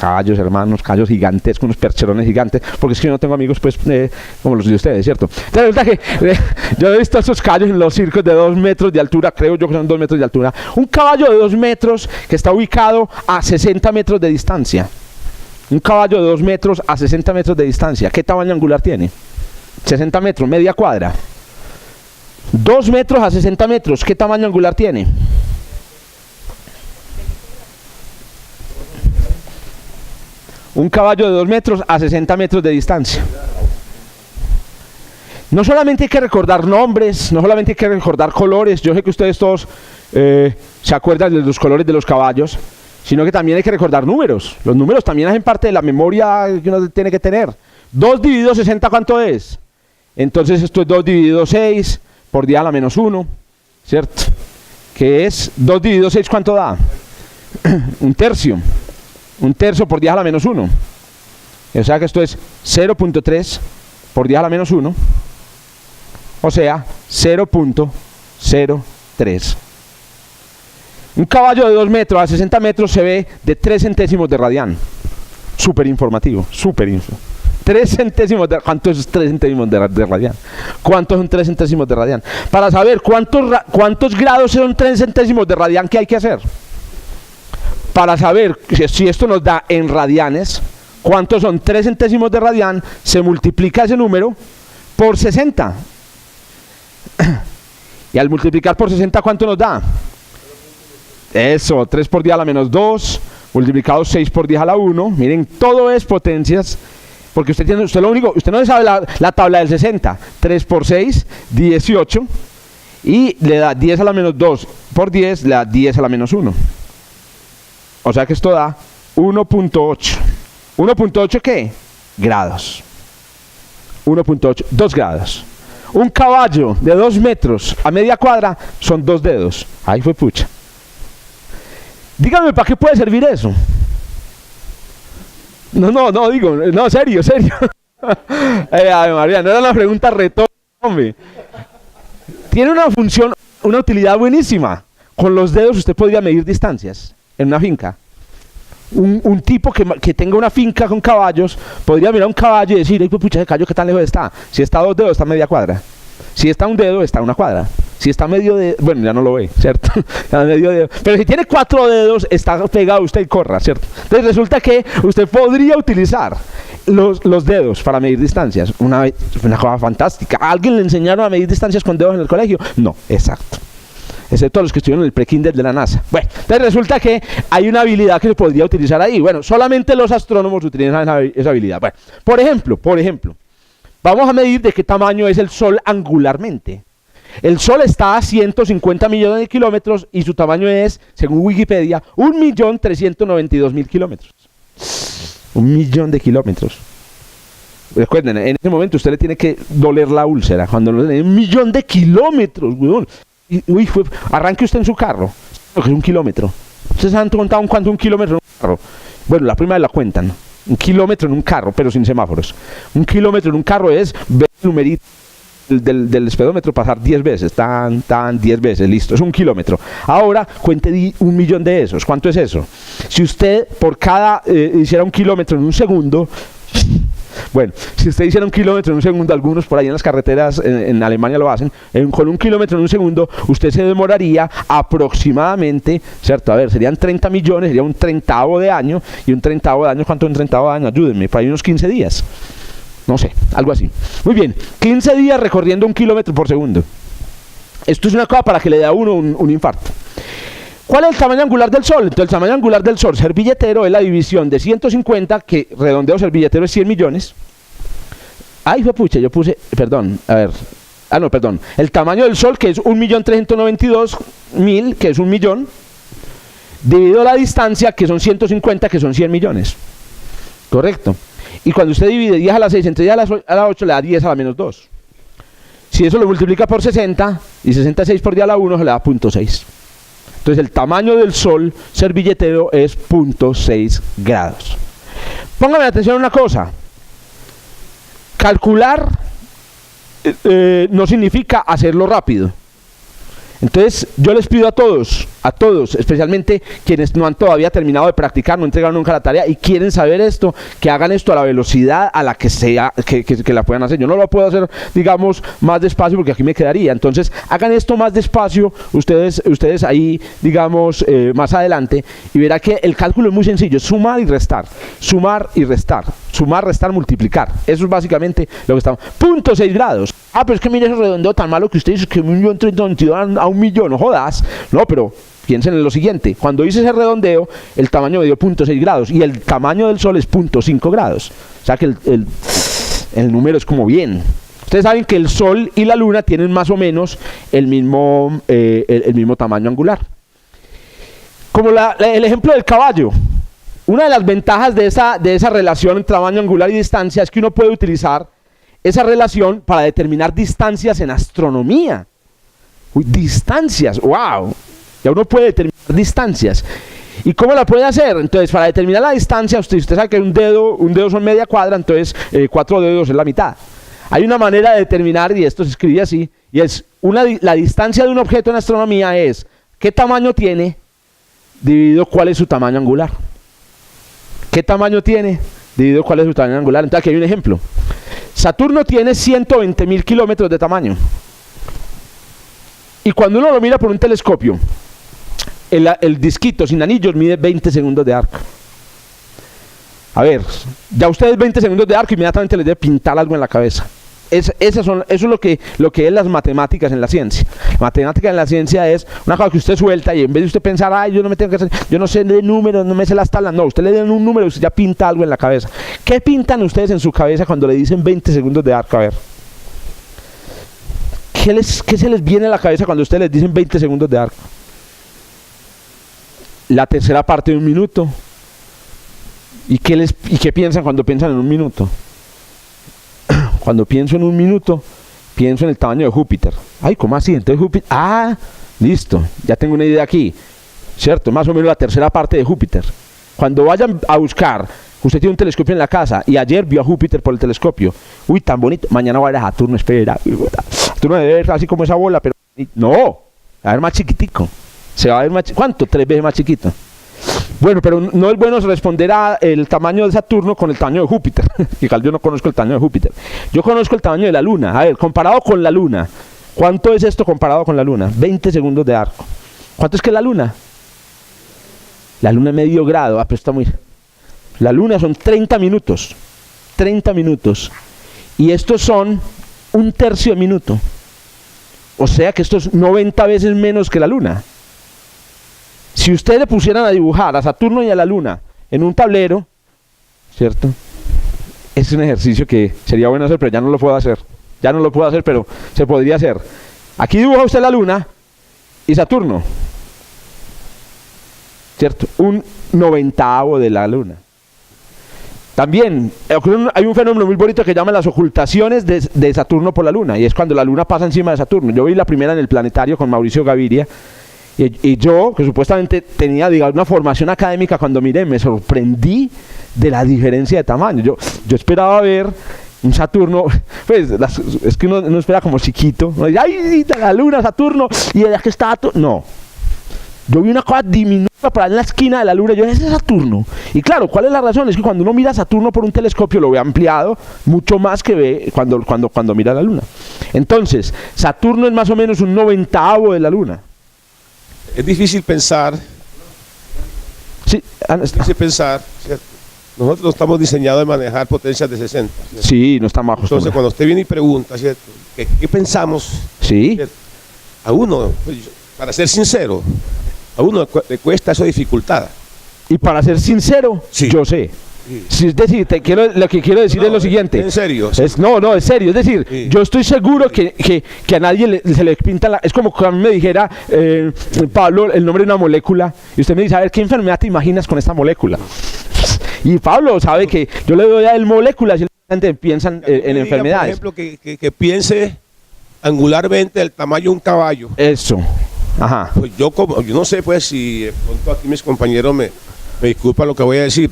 Caballos, hermanos, caballos gigantescos, unos percherones gigantes, porque es que yo no tengo amigos pues como los de ustedes, ¿cierto? Entonces resulta que yo he visto esos caballos en los circos de 2 metros de altura, creo yo que son 2 metros de altura. Un caballo de 2 metros que está ubicado a 60 metros de distancia. Un caballo de 2 metros a 60 metros de distancia. ¿Qué tamaño angular tiene? 60 metros, media cuadra. 2 metros a 60 metros, ¿qué tamaño angular tiene? Un caballo de 2 metros a 60 metros de distancia. No solamente hay que recordar nombres, no solamente hay que recordar colores. Yo sé que ustedes todos se acuerdan de los colores de los caballos, sino que también hay que recordar números. Los números también hacen parte de la memoria que uno tiene que tener. 2 dividido 60, ¿cuánto es? Entonces esto es 2 dividido 6 por 10 a la menos 1, ¿cierto? Que es 2 dividido 6, ¿cuánto da? Un tercio. Un tercio por 10 a la menos 1. O sea que esto es 0.3 por 10 a la menos 1. O sea, 0.03. Un caballo de 2 metros a 60 metros se ve de 3 centésimos de radián. Súper informativo, súper info. 3 centésimos de... ¿Cuánto es 3 centésimos de radián? ¿Cuántos son 3 centésimos de radián? Para saber cuántos grados son 3 centésimos de radián, ¿qué hay que hacer? Para saber si esto nos da en radianes, cuántos son 3 centésimos de radián, se multiplica ese número por 60. Y al multiplicar por 60, ¿cuánto nos da? Eso, 3 por 10 a la menos 2, multiplicado 6 por 10 a la 1. Miren, todo es potencias, porque usted no sabe la tabla del 60. 3 por 6, 18. Y le da 10 a la menos 2 por 10, le da 10 a la menos 1. O sea que esto da 1.8. ¿1.8 qué? Grados. 1.8, 2 grados. Un caballo de 2 metros a media cuadra son 2 dedos. Ahí fue pucha. Dígame, ¿para qué puede servir eso? No, serio. Ay, María, no era una pregunta retórica, hombre. Tiene una función, una utilidad buenísima. Con los dedos usted podría medir distancias en una finca. Un tipo que tenga una finca con caballos podría mirar un caballo y decir, ay, pues pucha, ese caballo, ¿qué tan lejos está? Si está a 2 dedos, está a media cuadra. Si está a 1 dedo, está a 1 cuadra. Si está a medio dedo, bueno, ya no lo ve, ¿cierto? A medio dedo. Pero si tiene 4 dedos, está pegado usted y corra, ¿cierto? Entonces resulta que usted podría utilizar los dedos para medir distancias. Una cosa fantástica. ¿A alguien le enseñaron a medir distancias con dedos en el colegio? No, exacto. Excepto a los que estuvieron en el pre-kinder de la NASA. Bueno, entonces resulta que hay una habilidad que se podría utilizar ahí. Bueno, solamente los astrónomos utilizan esa habilidad. Bueno, por ejemplo, vamos a medir de qué tamaño es el Sol angularmente. El Sol está a 150 millones de kilómetros y su tamaño es, según Wikipedia, 1.392.000 kilómetros. 1.000.000 de kilómetros. Recuerden, en ese momento usted le tiene que doler la úlcera. Cuando lo tiene 1.000.000 de kilómetros, weón. Arranque usted en su carro. Lo que es 1 kilómetro. ¿Ustedes han contado cuánto 1 kilómetro en un carro? Bueno, la primera vez la cuentan. 1 kilómetro en un carro, pero sin semáforos. 1 kilómetro en un carro es ver el numerito del espedómetro pasar 10 veces, 10 veces, listo, es 1 kilómetro. Ahora cuente 1.000.000 de esos. ¿Cuánto es eso? Si usted por cada hiciera 1 kilómetro en un segundo, bueno, si usted hiciera 1 kilómetro en un segundo, algunos por ahí en las carreteras en Alemania lo hacen, con 1 kilómetro en un segundo, usted se demoraría aproximadamente, ¿cierto? A ver, serían 30 millones, sería un 30avo de año, y un 30avo de año, ¿cuánto es un 30avo de año? Ayúdenme, por ahí unos 15 días. No sé, algo así. Muy bien, 15 días recorriendo 1 kilómetro por segundo. Esto es una cosa para que le dé a uno un infarto. ¿Cuál es el tamaño angular del Sol? Entonces el tamaño angular del Sol servilletero es la división de 150, que redondeo servilletero es 100 millones. Ay, fue pucha, yo puse, perdón, a ver. Ah, no, perdón. El tamaño del Sol, que es 1.392.000, que es 1 millón, dividido la distancia, que son 150, que son 100 millones. Correcto. Y cuando usted divide 10 a la 6 entre 10 a la 8, le da 10 a la menos 2. Si eso lo multiplica por 60, y 66 por 10 a la 1, se le da 0.6. Entonces el tamaño del Sol servilletero es 0.6 grados. Póngame atención a una cosa. Calcular no significa hacerlo rápido. Entonces yo les pido a todos, especialmente quienes no han todavía terminado de practicar, no entregaron nunca la tarea y quieren saber esto, que hagan esto a la velocidad a la que sea, que la puedan hacer. Yo no lo puedo hacer, digamos, más despacio porque aquí me quedaría. Entonces hagan esto más despacio, ustedes ahí, digamos, más adelante, y verá que el cálculo es muy sencillo, es sumar y restar, sumar y restar, sumar, restar, multiplicar. Eso es básicamente lo que estamos. 0.6 grados. Ah, pero es que mire ese redondeo tan malo que usted dice que 1.392.000 a 1 millón, no jodas. No, pero piensen en lo siguiente. Cuando hice ese redondeo, el tamaño me dio 0.6 grados y el tamaño del Sol es 0.5 grados. O sea que el número es como bien. Ustedes saben que el Sol y la Luna tienen más o menos el mismo tamaño angular. Como el ejemplo del caballo. Una de las ventajas de esa relación entre tamaño angular y distancia es que uno puede utilizar esa relación para determinar distancias en astronomía. Uy, distancias, wow. Ya uno puede determinar distancias. ¿Y cómo la puede hacer? Entonces, para determinar la distancia, usted sabe que un dedo son media cuadra, entonces 4 dedos es la mitad. Hay una manera de determinar, y esto se escribe así, y es la distancia de un objeto en astronomía es qué tamaño tiene dividido cuál es su tamaño angular. ¿Qué tamaño tiene dividido cuál es su tamaño angular? Entonces aquí hay un ejemplo. Saturno tiene 120.000 kilómetros de tamaño. Y cuando uno lo mira por un telescopio, el disquito sin anillos mide 20 segundos de arco. A ver, ya ustedes 20 segundos de arco inmediatamente les debe pintar algo en la cabeza. Eso es lo que es las matemáticas en la ciencia. La matemática en la ciencia es una cosa que usted suelta y en vez de usted pensar, ay, yo no sé de números, no me sé las tablas, no, usted le den un número y usted ya pinta algo en la cabeza. ¿Qué pintan ustedes en su cabeza cuando le dicen 20 segundos de arco? A ver. ¿Qué se les viene a la cabeza cuando ustedes les dicen 20 segundos de arco? La tercera parte de un minuto. ¿Y qué piensan cuando piensan en un minuto? Cuando pienso en un minuto, pienso en el tamaño de Júpiter. Ay, ¿cómo así? Entonces Júpiter... Ah, listo, ya tengo una idea aquí. ¿Cierto? Más o menos la tercera parte de Júpiter. Cuando vayan a buscar, usted tiene un telescopio en la casa y ayer vio a Júpiter por el telescopio. Uy, tan bonito. Mañana va a ver a Saturno, espera. Saturno debe ver así como esa bola, pero... No, va a ver más chiquitico. Se va a ver más... ¿Cuánto? 3 veces más chiquito. Bueno, pero no es bueno responder a el tamaño de Saturno con el tamaño de Júpiter. Fíjate, yo no conozco el tamaño de Júpiter. Yo conozco el tamaño de la Luna. A ver, comparado con la Luna. ¿Cuánto es esto comparado con la Luna? 20 segundos de arco. ¿Cuánto es que la Luna? La Luna es medio grado. Ah, pero está muy... La Luna son 30 minutos. 30 minutos. Y estos son 1/3 de minuto. O sea que esto es 90 veces menos que la Luna. Si ustedes le pusieran a dibujar a Saturno y a la Luna en un tablero, ¿cierto? Es un ejercicio que sería bueno hacer, pero ya no lo puedo hacer. Ya no lo puedo hacer, pero se podría hacer. Aquí dibuja usted la Luna y Saturno, ¿cierto? Un 90avo de la Luna. También hay un fenómeno muy bonito que llaman las ocultaciones de Saturno por la Luna, y es cuando la Luna pasa encima de Saturno. Yo vi la primera en el planetario con Mauricio Gaviria, y yo, que supuestamente tenía, digamos, una formación académica, cuando miré, me sorprendí de la diferencia de tamaño. Yo esperaba ver un Saturno, pues es que uno espera como chiquito, uno dice, ¡ay, la Luna, Saturno! Y allá que está no. Yo vi una cosa diminuta por allá en la esquina de la Luna, yo dije, ese es Saturno. Y claro, ¿cuál es la razón? Es que cuando uno mira Saturno por un telescopio lo ve ampliado mucho más que ve cuando mira la Luna. Entonces, Saturno es más o menos un 90avo de la Luna. Es difícil pensar, Sí, ¿cierto? Nosotros no estamos diseñados de manejar potencias de 60. ¿cierto? sí, no estamos Entonces, acostumbrados. cuando usted viene y pregunta, ¿cierto? ¿Qué pensamos? Sí, ¿Cierto? A uno, pues, para ser sincero, a uno le cuesta eso dificultad. y para ser sincero, Sí. yo sé. Sí. Sí, es decir, lo que quiero decir No, es lo siguiente. en serio, sí. No, es serio. Es decir, Sí. yo estoy seguro que a nadie se le pinta la... Es como que a mí me dijera, Pablo, el nombre de una molécula, y usted me dice, a ver, ¿qué enfermedad te imaginas con esta molécula? Y Pablo sabe que yo le doy a él moléculas y la gente piensa en Diga, enfermedades. Por ejemplo, que piense angularmente del tamaño de un caballo. Eso. Ajá. Pues yo no sé pues si de pronto aquí mis compañeros me disculpan lo que voy a decir,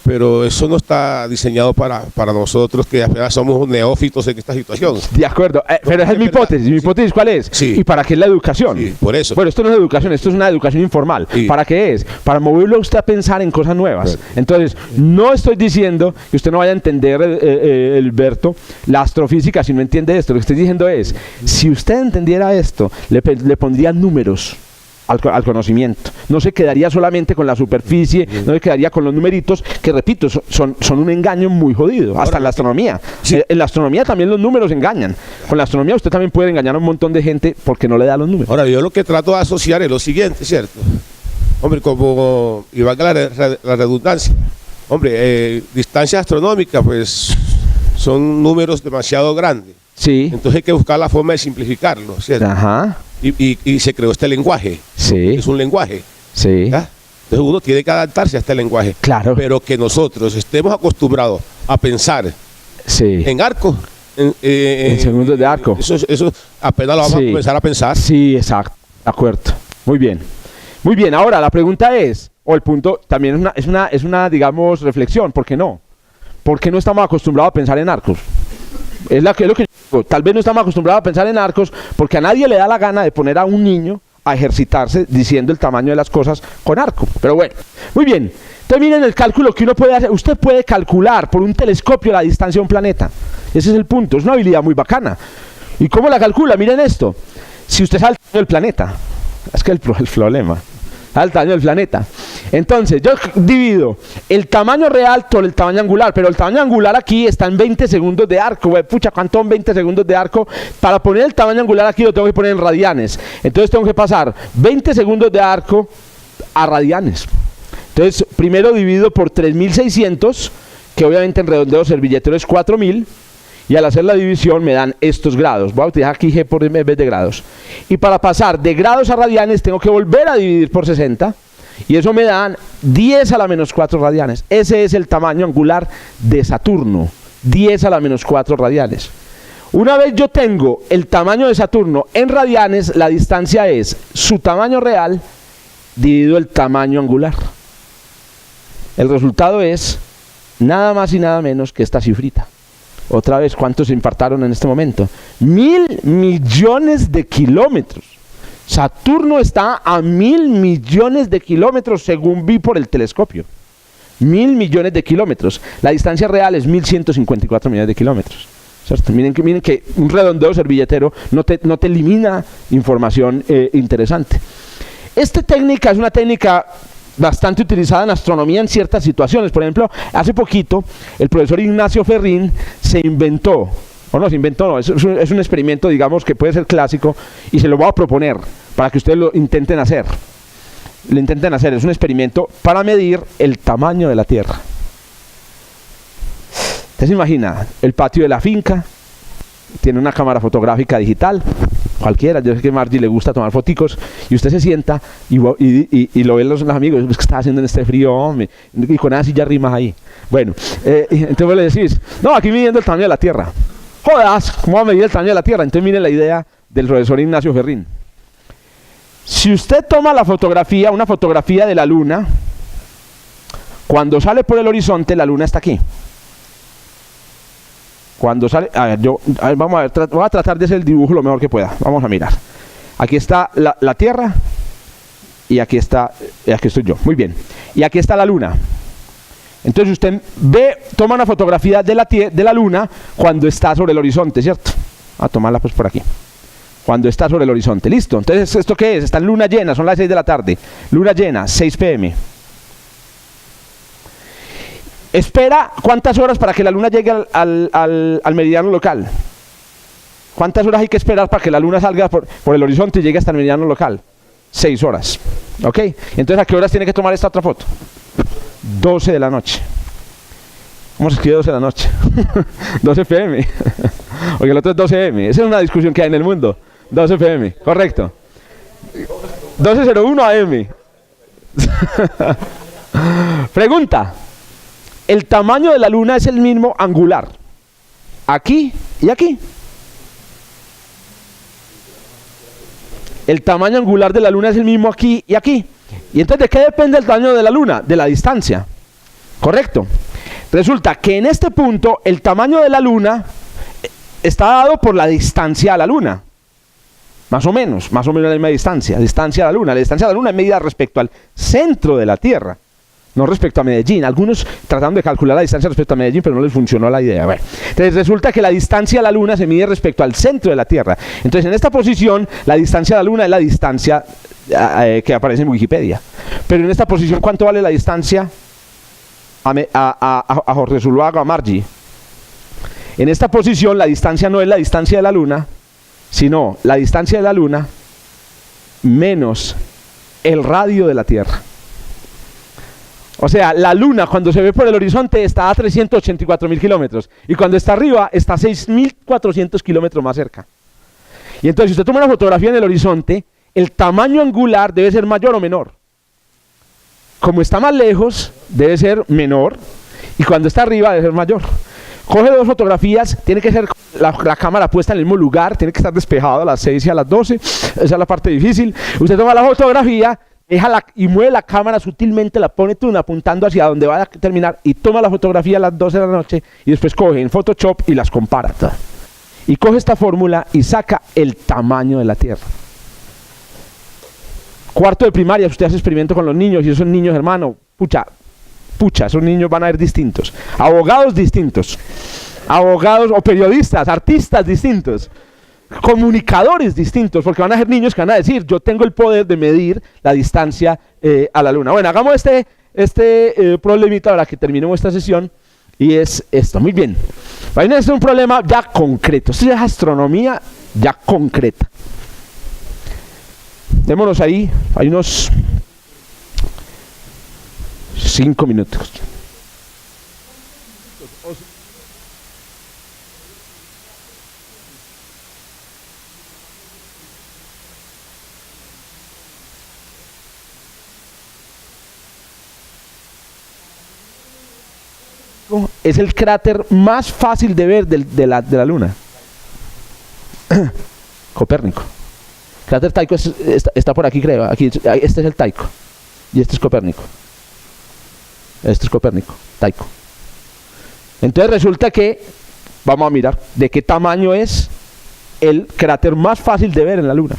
pero eso no está diseñado para nosotros que apenas somos neófitos en esta situación. De acuerdo, pero esa es mi es verdad. hipótesis. ¿Mi hipótesis cuál es? Sí. ¿Y para qué es la educación? Sí, por eso. Bueno, esto no es educación, esto es una educación informal. Sí. ¿Para qué es? Para moverlo a usted a pensar en cosas nuevas. Claro. Entonces, no estoy diciendo que usted no vaya a entender, Alberto, la astrofísica si no entiende esto. Lo que estoy diciendo es, si usted entendiera esto, le pondría números al conocimiento. No se quedaría solamente con la superficie, no se quedaría con los numeritos, que repito, son un engaño muy jodido, hasta en la astronomía. Sí. En la astronomía también los números engañan. Con la astronomía usted también puede engañar a un montón de gente porque no le da los números. Ahora, yo lo que trato de asociar es lo siguiente, ¿cierto? Hombre, como, y valga la redundancia, hombre, distancia astronómica, pues, son números demasiado grandes. Sí. Entonces hay que buscar la forma de simplificarlo, ¿cierto? Ajá. Y se creó este lenguaje. Sí. Es un lenguaje. Sí. ¿Ya? Entonces uno tiene que adaptarse a este lenguaje. Claro. Pero que nosotros estemos acostumbrados a pensar Sí. en arco. En segundos de arco. Eso apenas lo vamos a Sí. comenzar a pensar. Sí, exacto. De acuerdo. Muy bien. Muy bien. Ahora la pregunta es, o el punto también es una digamos, reflexión. ¿Por qué no? ¿Por qué no estamos acostumbrados a pensar en arcos? Es lo que yo digo. Tal vez no estamos acostumbrados a pensar en arcos porque a nadie le da la gana de poner a un niño a ejercitarse diciendo el tamaño de las cosas con arco. Pero bueno, muy bien. Entonces miren el cálculo que uno puede hacer. Usted puede calcular por un telescopio la distancia de un planeta. Ese es el punto. Es una habilidad muy bacana. ¿Y cómo la calcula? Miren esto. Si usted sabe el tamaño del planeta, es que el problema, al tamaño del planeta. Entonces, yo divido el tamaño real por el tamaño angular, pero el tamaño angular aquí está en 20 segundos de arco. Pucha, ¿cuánto son 20 segundos de arco? Para poner el tamaño angular aquí lo tengo que poner en radianes. Entonces tengo que pasar 20 segundos de arco a radianes. Entonces, primero divido por 3600, que obviamente en redondeo servilletero es 4000. Y al hacer la división me dan estos grados. Voy a utilizar aquí G por M en vez de grados. Y para pasar de grados a radianes tengo que volver a dividir por 60. Y eso me dan 10 a la menos 4 radianes. Ese es el tamaño angular de Saturno. 10 a la menos 4 radianes. Una vez yo tengo el tamaño de Saturno en radianes, la distancia es su tamaño real dividido el tamaño angular. El resultado es nada más y nada menos que esta cifrita. Otra vez, ¿cuántos se infartaron en este momento? 1.000 millones de kilómetros. Saturno está a 1.000 millones de kilómetros según vi por el telescopio. 1.000 millones de kilómetros. La distancia real es 1.154 millones de kilómetros. ¿Cierto? Miren que un redondeo servilletero no te elimina información interesante. Esta técnica es una técnica bastante utilizada en astronomía en ciertas situaciones. Por ejemplo, hace poquito el profesor Ignacio Ferrín es un experimento, digamos, que puede ser clásico y se lo voy a proponer para que ustedes lo intenten hacer. Es un experimento para medir el tamaño de la Tierra. Usted se imagina el patio de la finca, tiene una cámara fotográfica digital, Cualquiera, yo sé que a Margie le gusta tomar foticos y usted se sienta y lo ven los amigos, ¿qué está haciendo en este frío, hombre? Y con esas sillas rimas ahí. Bueno, entonces vos le decís, no, aquí midiendo el tamaño de la Tierra. Jodas, ¿cómo va a medir el tamaño de la Tierra? Entonces miren la idea del profesor Ignacio Ferrín. Si usted toma la fotografía, una fotografía de la Luna, cuando sale por el horizonte, la Luna está aquí. Cuando sale, a ver, vamos a ver, voy a tratar de hacer el dibujo lo mejor que pueda. Vamos a mirar. Aquí está la Tierra y aquí estoy yo. Muy bien. Y aquí está la Luna. Entonces usted toma una fotografía de la Luna cuando está sobre el horizonte, ¿cierto? A tomarla pues por aquí. Cuando está sobre el horizonte. Listo. Entonces, ¿esto qué es? Está en luna llena, son las 6 de la tarde. Luna llena, 6 p.m. Espera cuántas horas para que la luna llegue al meridiano local. ¿Cuántas horas hay que esperar para que la luna salga por el horizonte y llegue hasta el meridiano local? 6 horas. ¿Ok? Entonces, ¿a qué horas tiene que tomar esta otra foto? 12 de la noche. ¿Cómo se escribe 12 de la noche? 12 p.m. Porque el otro es 12 m. Esa es una discusión que hay en el mundo. 12 p.m. Correcto. 12:01 a.m. Pregunta. El tamaño de la luna es el mismo angular. Aquí y aquí. El tamaño angular de la luna es el mismo aquí y aquí. ¿Y entonces de qué depende el tamaño de la luna? De la distancia. Correcto. Resulta que en este punto el tamaño de la luna está dado por la distancia a la luna. Más o menos la misma distancia a la luna. La distancia a la luna es medida respecto al centro de la Tierra, no respecto a Medellín. Algunos trataron de calcular la distancia respecto a Medellín, pero no les funcionó la idea. Bueno, entonces resulta que la distancia a la luna se mide respecto al centro de la Tierra. Entonces en esta posición la distancia a la luna es la distancia que aparece en Wikipedia. Pero en esta posición, ¿cuánto vale la distancia a Jorge Zuluaga, a Margie? En esta posición la distancia no es la distancia de la luna, sino la distancia de la luna menos el radio de la Tierra. O sea, la luna cuando se ve por el horizonte está a 384.000 kilómetros y cuando está arriba está a 6.400 kilómetros más cerca. Y entonces si usted toma una fotografía en el horizonte, el tamaño angular debe ser mayor o menor. Como está más lejos, debe ser menor, y cuando está arriba debe ser mayor. Coge dos fotografías, tiene que ser la cámara puesta en el mismo lugar, tiene que estar despejado a las 6 y a las 12, esa es la parte difícil. Usted toma la fotografía, y mueve la cámara sutilmente, la pone apuntando hacia donde va a terminar, y toma la fotografía a las 12 de la noche, y después coge en Photoshop y las compara todas. Y coge esta fórmula y saca el tamaño de la Tierra. Cuarto de primaria, usted hace experimento con los niños, y esos niños, hermano, pucha, esos niños van a ser distintos. Abogados distintos. Abogados o periodistas, artistas distintos. Comunicadores distintos, porque van a ser niños que van a decir, yo tengo el poder de medir la distancia a la luna. Bueno, hagamos este problemita para que terminemos esta sesión, y es esto. Muy bien. Este es un problema ya concreto. Esto ya es astronomía ya concreta. Démonos ahí, hay unos 5 minutos. Es el cráter más fácil de ver de la Luna. Copérnico. Cráter Tycho está por aquí, creo. Aquí, este es el Tycho. Y este es Copérnico. Este es Copérnico, Tycho. Entonces resulta que, vamos a mirar, de qué tamaño es el cráter más fácil de ver en la Luna.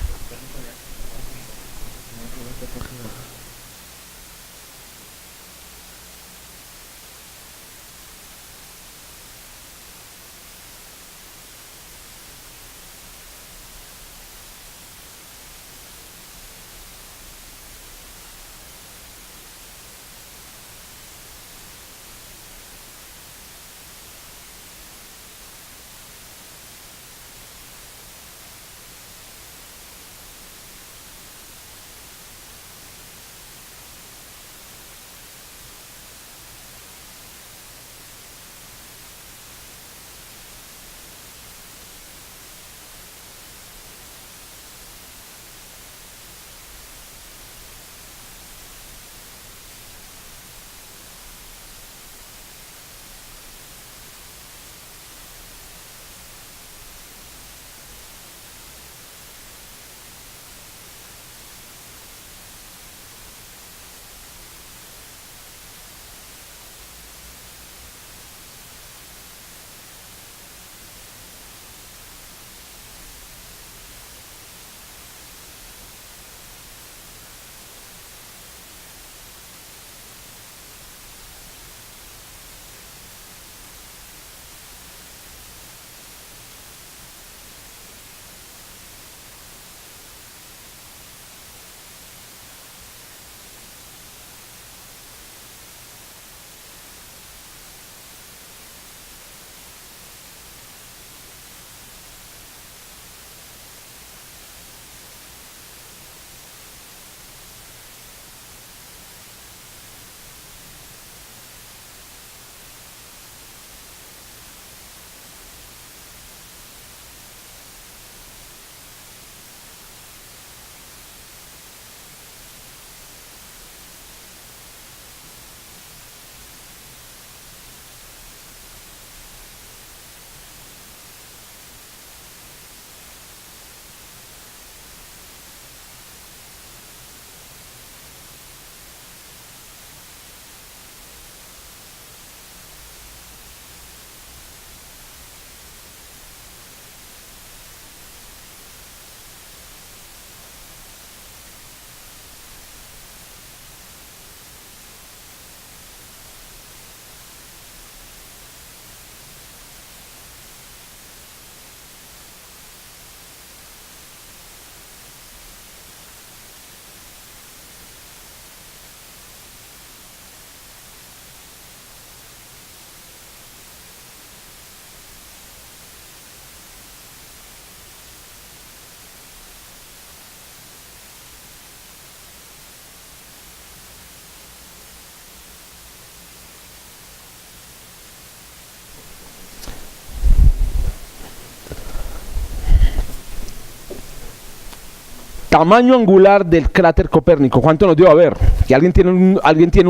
tamaño angular del cráter Copérnico. ¿Cuánto nos dio? A ver, que alguien tiene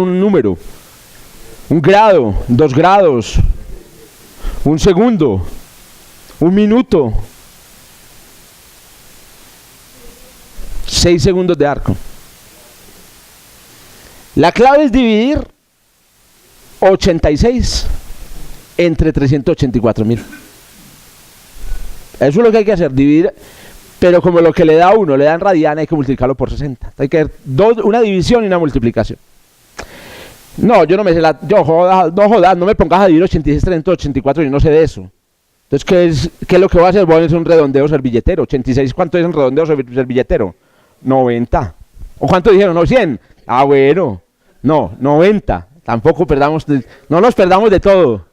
un número. 1 grado, 2 grados, 1 segundo, 1 minuto, 6 segundos de arco. La clave es dividir 86 entre 384.000. Eso es lo que hay que hacer, dividir, pero como lo que le da a uno le da en radiana, hay que multiplicarlo por 60. Hay que hacer una división y una multiplicación. No, yo no me sé no me pongas a dividir 86 384, yo no sé de eso. Entonces, ¿qué es lo que voy a hacer? Voy a hacer un redondeo servilletero. 86, ¿cuánto es un redondeo servilletero? 90. ¿O cuánto dijeron? No, 100. Ah, bueno. No, 90. Tampoco no nos perdamos de todo.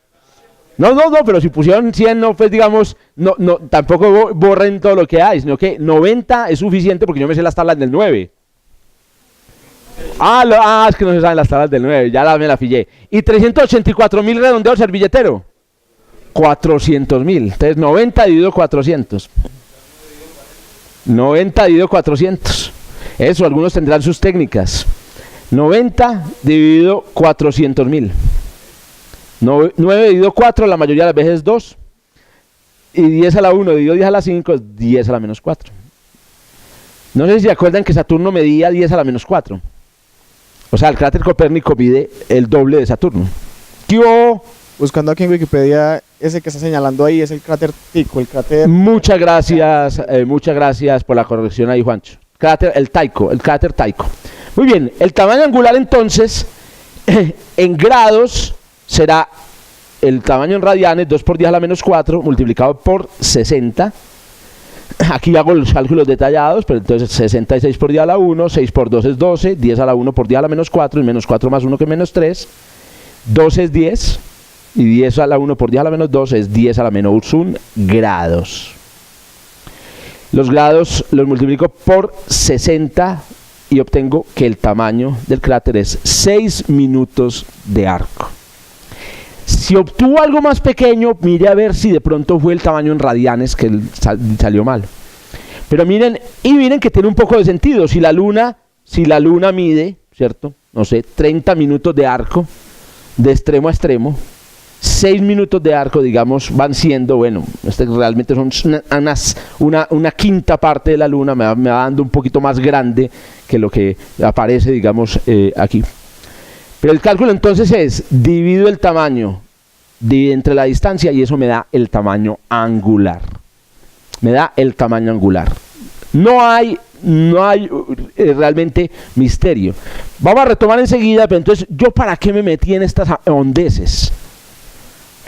No, pero si pusieron 100, no, pues digamos, no, tampoco borren todo lo que hay, sino que 90 es suficiente porque yo me sé las tablas del 9. Es que no se saben las tablas del 9, ya me la pillé. Y 384.000 redondeo servilletero. 400.000. Entonces 90 dividido 400. 90 dividido 400. Eso, algunos tendrán sus técnicas. 90 dividido 400.000. 9 dividido 4, la mayoría de las veces es 2. Y 10 a la 1 dividido 10 a la 5 es 10 a la menos 4. No sé si se acuerdan que Saturno medía 10 a la menos 4. O sea, el cráter Copérnico mide el doble de Saturno. ¿Qué hubo? Buscando aquí en Wikipedia, ese que está señalando ahí es el cráter Tycho, el cráter... Muchas gracias por la corrección ahí, Juancho. El cráter Tycho. Muy bien, el tamaño angular entonces, en grados, será el tamaño en radianes, 2 por 10 a la menos 4, multiplicado por 60. Aquí hago los cálculos detallados, pero entonces 66 por 10 a la 1, 6 por 2 es 12, 10 a la 1 por 10 a la menos 4, y menos 4 más 1 que menos 3, 12 es 10, y 10 a la 1 por 10 a la menos 2 es 10 a la menos 1 grados. Los grados los multiplico por 60 y obtengo que el tamaño del cráter es 6 minutos de arco. Si obtuvo algo más pequeño, mire a ver si de pronto fue el tamaño en radianes que salió mal. Pero miren que tiene un poco de sentido. Si la luna mide, ¿cierto? No sé, 30 minutos de arco, de extremo a extremo, 6 minutos de arco, digamos, van siendo, bueno, realmente son una quinta parte de la luna, me va dando un poquito más grande que lo que aparece, digamos, aquí. Pero el cálculo entonces es, divido el tamaño entre la distancia y eso me da el tamaño angular. Me da el tamaño angular. No hay realmente misterio. Vamos a retomar enseguida, pero entonces, ¿yo para qué me metí en estas hondeces?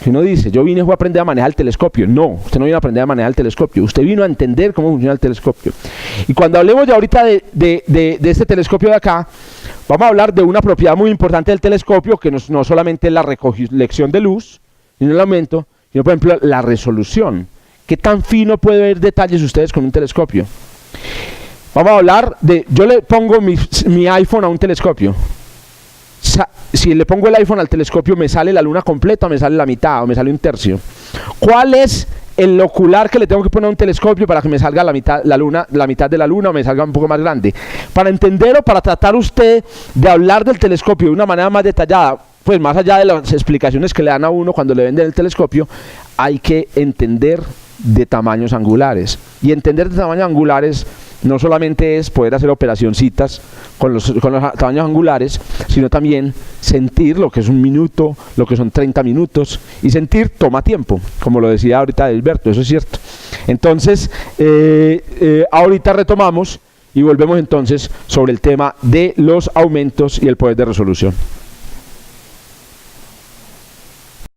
Que uno dice, yo vine a aprender a manejar el telescopio. No, usted no vino a aprender a manejar el telescopio. Usted vino a entender cómo funciona el telescopio. Y cuando hablemos ya ahorita de este telescopio de acá, vamos a hablar de una propiedad muy importante del telescopio, que no solamente es la recolección de luz, sino el aumento, sino por ejemplo la resolución. ¿Qué tan fino puede ver detalles ustedes con un telescopio? Vamos a hablar yo le pongo mi iPhone a un telescopio. Si le pongo el iPhone al telescopio, ¿me sale la luna completa, o me sale la mitad, o me sale un tercio? ¿Cuál es el ocular que le tengo que poner a un telescopio para que me salga la mitad de la luna, o me salga un poco más grande? Para entender o para tratar usted de hablar del telescopio de una manera más detallada, pues más allá de las explicaciones que le dan a uno cuando le venden el telescopio, hay que entender de tamaños angulares. Y entender de tamaños angulares no solamente es poder hacer operacioncitas con los tamaños angulares, sino también sentir lo que es un minuto, lo que son 30 minutos, y sentir toma tiempo, como lo decía ahorita Alberto, eso es cierto. Entonces, ahorita retomamos y volvemos entonces sobre el tema de los aumentos y el poder de resolución.